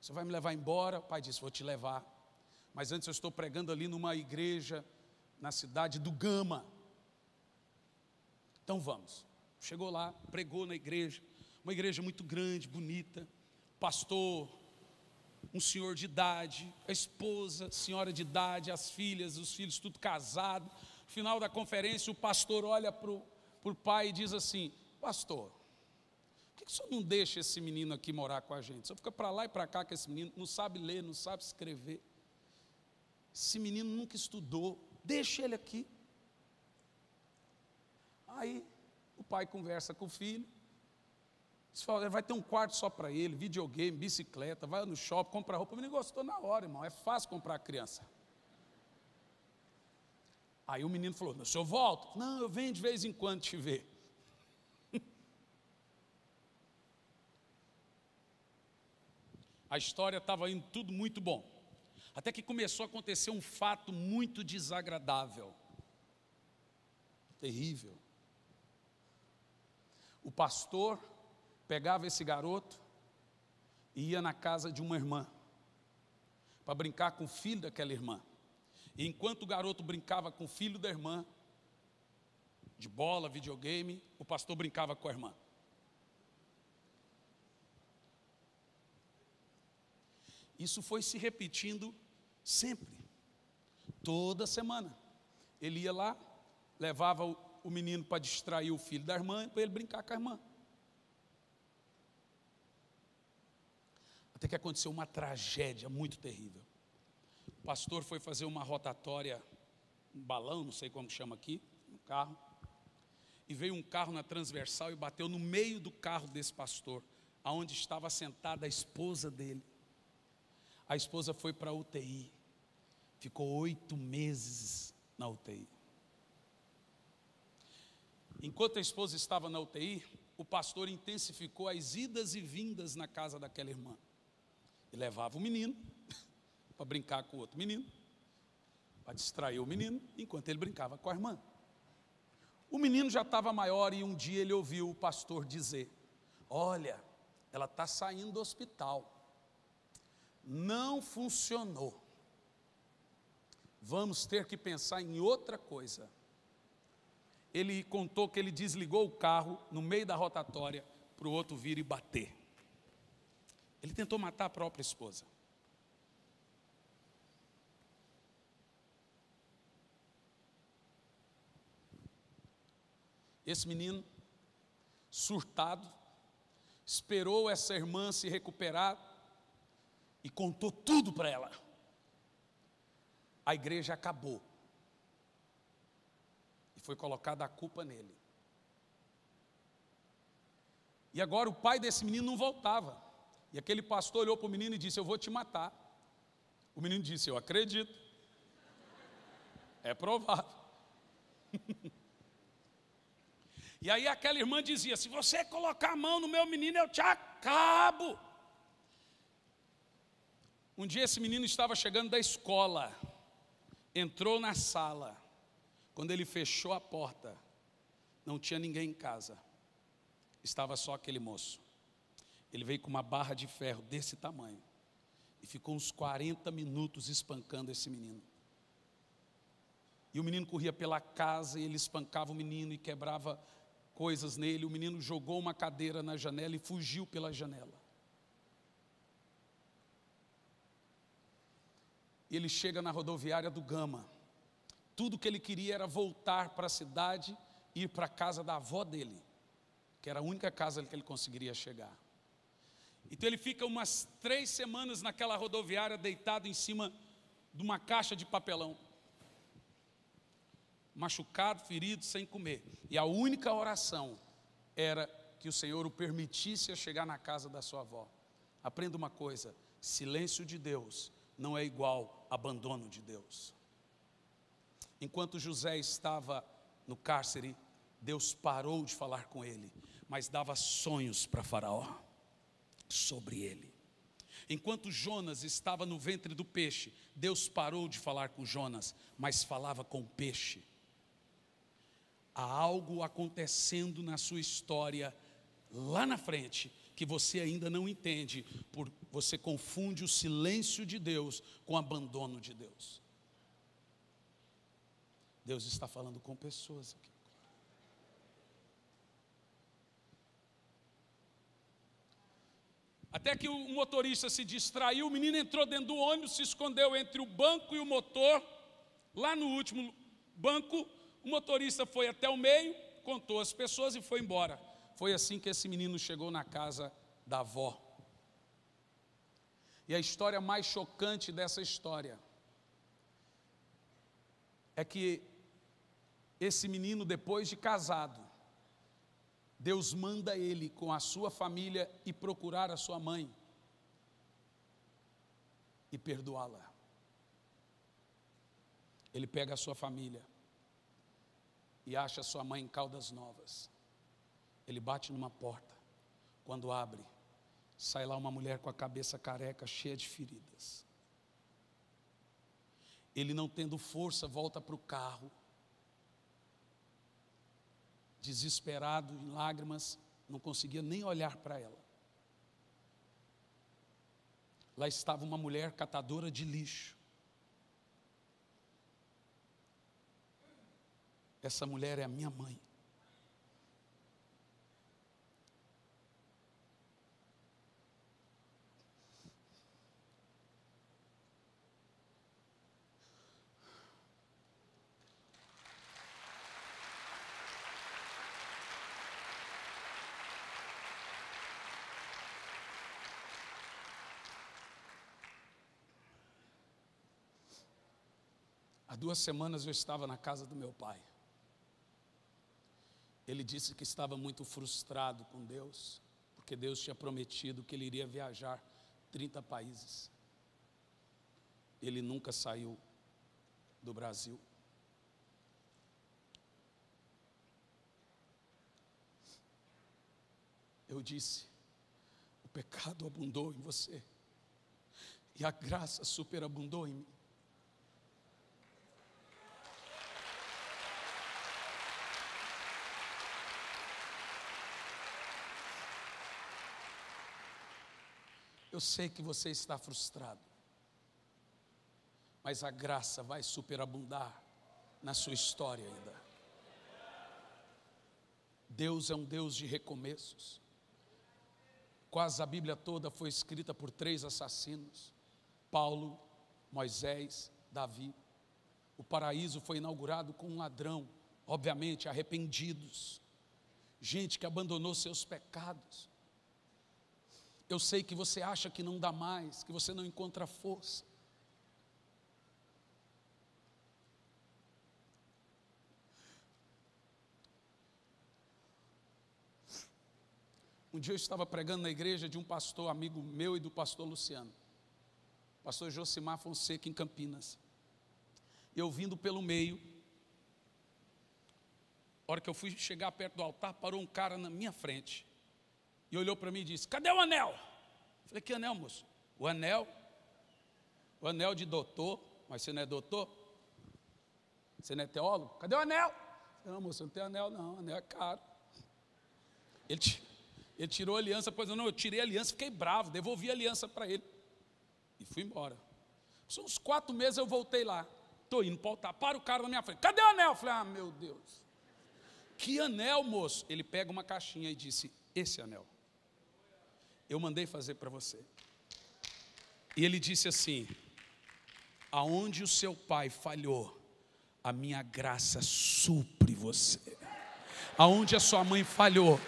você vai me levar embora? O pai disse: vou te levar. Mas antes eu estou pregando ali numa igreja, na cidade do Gama. Então vamos. Chegou lá, pregou na igreja. Uma igreja muito grande, bonita. Pastor, um senhor de idade, a esposa, senhora de idade, as filhas, os filhos, tudo casado. No final da conferência, o pastor olha para o pai e diz assim: pastor, o que que o senhor não deixa esse menino aqui morar com a gente? O senhor fica para lá e para cá com esse menino, não sabe ler, não sabe escrever. Esse menino nunca estudou, deixa ele aqui. Aí o pai conversa com o filho, diz, vai ter um quarto só para ele, videogame, bicicleta, vai no shopping, compra roupa. O menino gostou na hora, irmão, é fácil comprar a criança. Aí o menino falou, o senhor volta? Não, eu venho de vez em quando te ver. A história estava indo tudo muito bom, até que começou a acontecer um fato muito desagradável, terrível. O pastor pegava esse garoto e ia na casa de uma irmã, para brincar com o filho daquela irmã. E enquanto o garoto brincava com o filho da irmã, de bola, videogame, o pastor brincava com a irmã. Isso foi se repetindo sempre, toda semana. Ele ia lá, levava o menino para distrair o filho da irmã, para ele brincar com a irmã. Até que aconteceu uma tragédia muito terrível. O pastor foi fazer uma rotatória, um balão, não sei como chama aqui, no carro, e veio um carro na transversal e bateu no meio do carro desse pastor, aonde estava sentada a esposa dele. A esposa foi para a UTI, ficou 8 meses na UTI. Enquanto a esposa estava na UTI, o pastor intensificou as idas e vindas na casa daquela irmã. E levava o menino para brincar com o outro menino, para distrair o menino, enquanto ele brincava com a irmã. O menino já estava maior e um dia ele ouviu o pastor dizer, olha, ela está saindo do hospital. Não funcionou. Vamos ter que pensar em outra coisa. Ele contou que ele desligou o carro no meio da rotatória para o outro vir e bater. Ele tentou matar a própria esposa. Esse menino, surtado, esperou essa irmã se recuperar e contou tudo para ela. A igreja acabou. E foi colocada a culpa nele. E agora o pai desse menino não voltava. E aquele pastor olhou para o menino e disse, eu vou te matar. O menino disse, eu acredito. É provável. E aí aquela irmã dizia, se você colocar a mão no meu menino, eu te acabo. Um dia esse menino estava chegando da escola, entrou na sala, quando ele fechou a porta, não tinha ninguém em casa, estava só aquele moço. Ele veio com uma barra de ferro desse tamanho, e ficou uns 40 minutos espancando esse menino. E o menino corria pela casa, e ele espancava o menino e quebrava coisas nele. O menino jogou uma cadeira na janela e fugiu pela janela. Ele chega na rodoviária do Gama. Tudo que ele queria era voltar para a cidade e ir para a casa da avó dele, que era a única casa que ele conseguiria chegar. Então ele fica umas 3 semanas naquela rodoviária, deitado em cima de uma caixa de papelão, machucado, ferido, sem comer. E a única oração era que o Senhor o permitisse a chegar na casa da sua avó. Aprenda uma coisa, silêncio de Deus não é igual abandono de Deus. Enquanto José estava no cárcere, Deus parou de falar com ele, mas dava sonhos para Faraó sobre ele. Enquanto Jonas estava no ventre do peixe, Deus parou de falar com Jonas, mas falava com o peixe. Há algo acontecendo na sua história lá na frente que você ainda não entende, você confunde o silêncio de Deus com o abandono de Deus. Deus está falando com pessoas aqui. Até que o motorista se distraiu, o menino entrou dentro do ônibus, se escondeu entre o banco e o motor. Lá no último banco, o motorista foi até o meio, contou as pessoas e foi embora. Foi assim que esse menino chegou na casa da avó. E a história mais chocante dessa história é que esse menino, depois de casado, Deus manda ele com a sua família ir procurar a sua mãe e perdoá-la. Ele pega a sua família e acha a sua mãe em Caldas Novas. Ele bate numa porta. Quando abre, sai lá uma mulher com a cabeça careca, cheia de feridas. Ele, não tendo força, volta para o carro, desesperado, em lágrimas, não conseguia nem olhar para ela. Lá estava uma mulher catadora de lixo. Essa mulher é a minha mãe. Há 2 semanas eu estava na casa do meu pai. Ele disse que estava muito frustrado com Deus, porque Deus tinha prometido que ele iria viajar 30 países. Ele nunca saiu do Brasil. Eu disse: o pecado abundou em você, e a graça superabundou em mim. Eu sei que você está frustrado, mas a graça vai superabundar na sua história ainda. Deus é um Deus de recomeços. Quase a Bíblia toda foi escrita por 3 assassinos: Paulo, Moisés, Davi. O paraíso foi inaugurado com um ladrão, obviamente arrependidos, gente que abandonou seus pecados. Eu sei que você acha que não dá mais, que você não encontra força. Um dia eu estava pregando na igreja de um pastor amigo meu e do pastor Luciano, pastor Josimar Fonseca, em Campinas. Eu vindo pelo meio, a hora que eu fui chegar perto do altar, parou um cara na minha frente e olhou para mim e disse: cadê o anel? Eu falei: que anel, moço? O anel de doutor. Mas você não é doutor? Você não é teólogo? Cadê o anel? Eu falei: não, moço, não tem anel não, anel é caro. Ele tirou a aliança, pois não, eu tirei a aliança, fiquei bravo, devolvi a aliança para ele e fui embora. São uns 4 meses eu voltei lá, estou indo para o altar, para o cara na minha frente: cadê o anel? Eu falei: ah, meu Deus, que anel, moço? Ele pega uma caixinha e disse: esse anel eu mandei fazer para você. E ele disse assim: aonde o seu pai falhou, a minha graça supre você. Aonde a sua mãe falhou,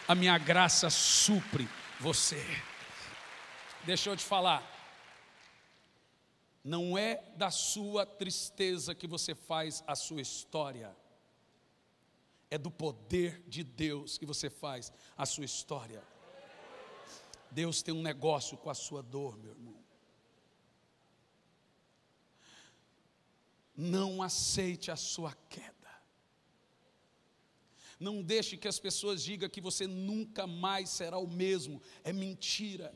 a minha graça supre você. Deixa eu te falar, não é da sua tristeza que você faz a sua história, é do poder de Deus que você faz a sua história. Deus tem um negócio com a sua dor, meu irmão. Não aceite a sua queda. Não deixe que as pessoas digam que você nunca mais será o mesmo. É mentira.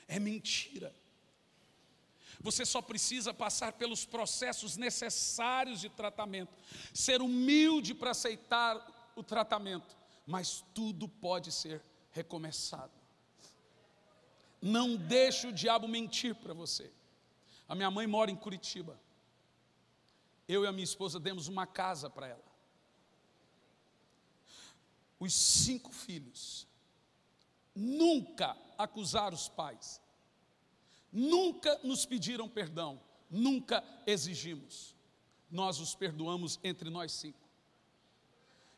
É mentira. Você só precisa passar pelos processos necessários de tratamento, ser humilde para aceitar o tratamento, mas tudo pode ser recomeçado. Não deixe o diabo mentir para você. A minha mãe mora em Curitiba. Eu e a minha esposa demos uma casa para ela. Os 5 filhos nunca acusaram os pais, nunca nos pediram perdão, nunca exigimos. Nós os perdoamos entre nós 5.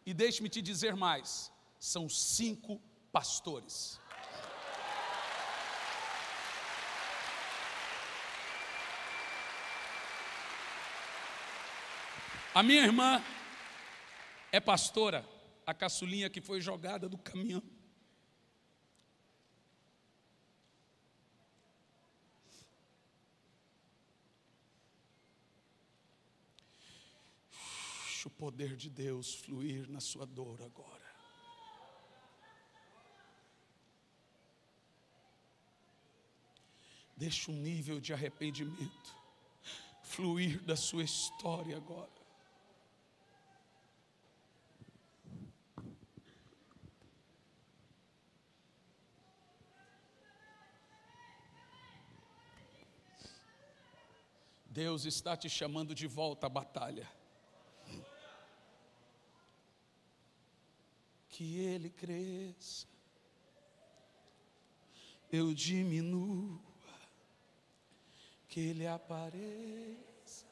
E deixe-me te dizer mais, são 5 pastores. A minha irmã é pastora, a caçulinha que foi jogada do caminhão. Deixa o poder de Deus fluir na sua dor agora. Deixa um nível de arrependimento fluir da sua história agora. Deus está te chamando de volta à batalha. Que Ele cresça, eu diminua, que Ele apareça.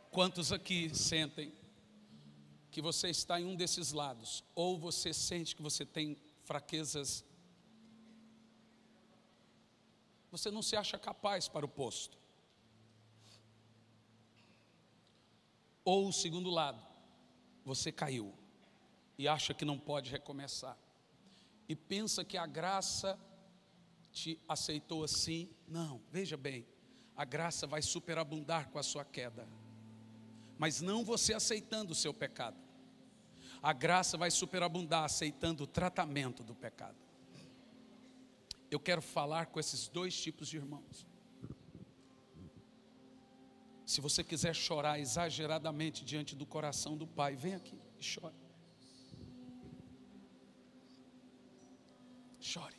Quantos aqui sentem que você está em um desses lados? Ou você sente que você tem fraquezas? Você não se acha capaz para o posto. Ou o segundo lado, você caiu e acha que não pode recomeçar. E pensa que a graça te aceitou assim. Não, veja bem, a graça vai superabundar com a sua queda. Mas não você aceitando o seu pecado. A graça vai superabundar aceitando o tratamento do pecado. Eu quero falar com esses 2 tipos de irmãos. Se você quiser chorar exageradamente diante do coração do Pai, vem aqui e chore. Chore.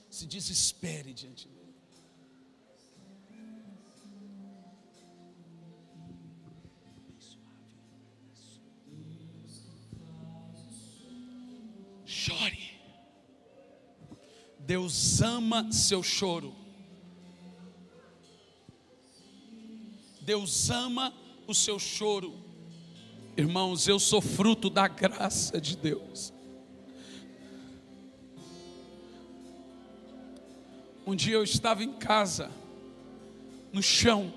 Se desespere diante dele. Chore. Deus ama seu choro. Deus ama o seu choro. Irmãos, eu sou fruto da graça de Deus. Um dia eu estava em casa, no chão,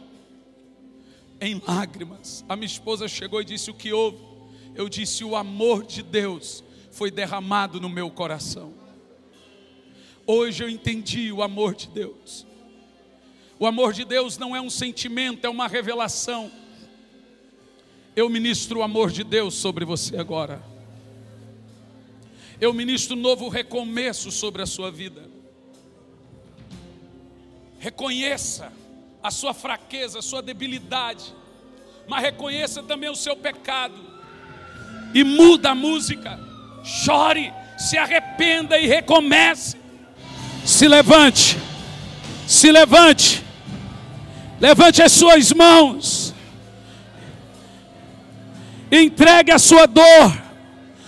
em lágrimas. A minha esposa chegou e disse: o que houve? Eu disse: o amor de Deus foi derramado no meu coração. Hoje eu entendi o amor de Deus. O amor de Deus não é um sentimento, é uma revelação. Eu ministro o amor de Deus sobre você agora. Eu ministro um novo recomeço sobre a sua vida. Reconheça a sua fraqueza, a sua debilidade, mas reconheça também o seu pecado. E muda a música. Chore, se arrependa e recomece. Se levante. Se levante. Levante as suas mãos. Entregue a sua dor,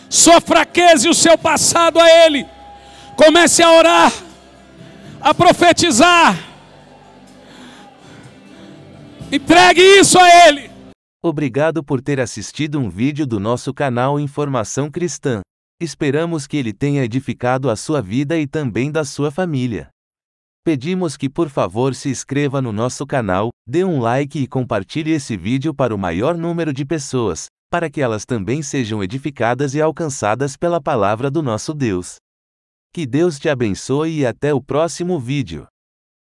sua fraqueza e o seu passado a Ele. Comece a orar, a profetizar. Entregue isso a Ele. Obrigado por ter assistido um vídeo do nosso canal Informação Cristã. Esperamos que ele tenha edificado a sua vida e também da sua família. Pedimos que por favor se inscreva no nosso canal, dê um like e compartilhe esse vídeo para o maior número de pessoas, para que elas também sejam edificadas e alcançadas pela palavra do nosso Deus. Que Deus te abençoe e até o próximo vídeo.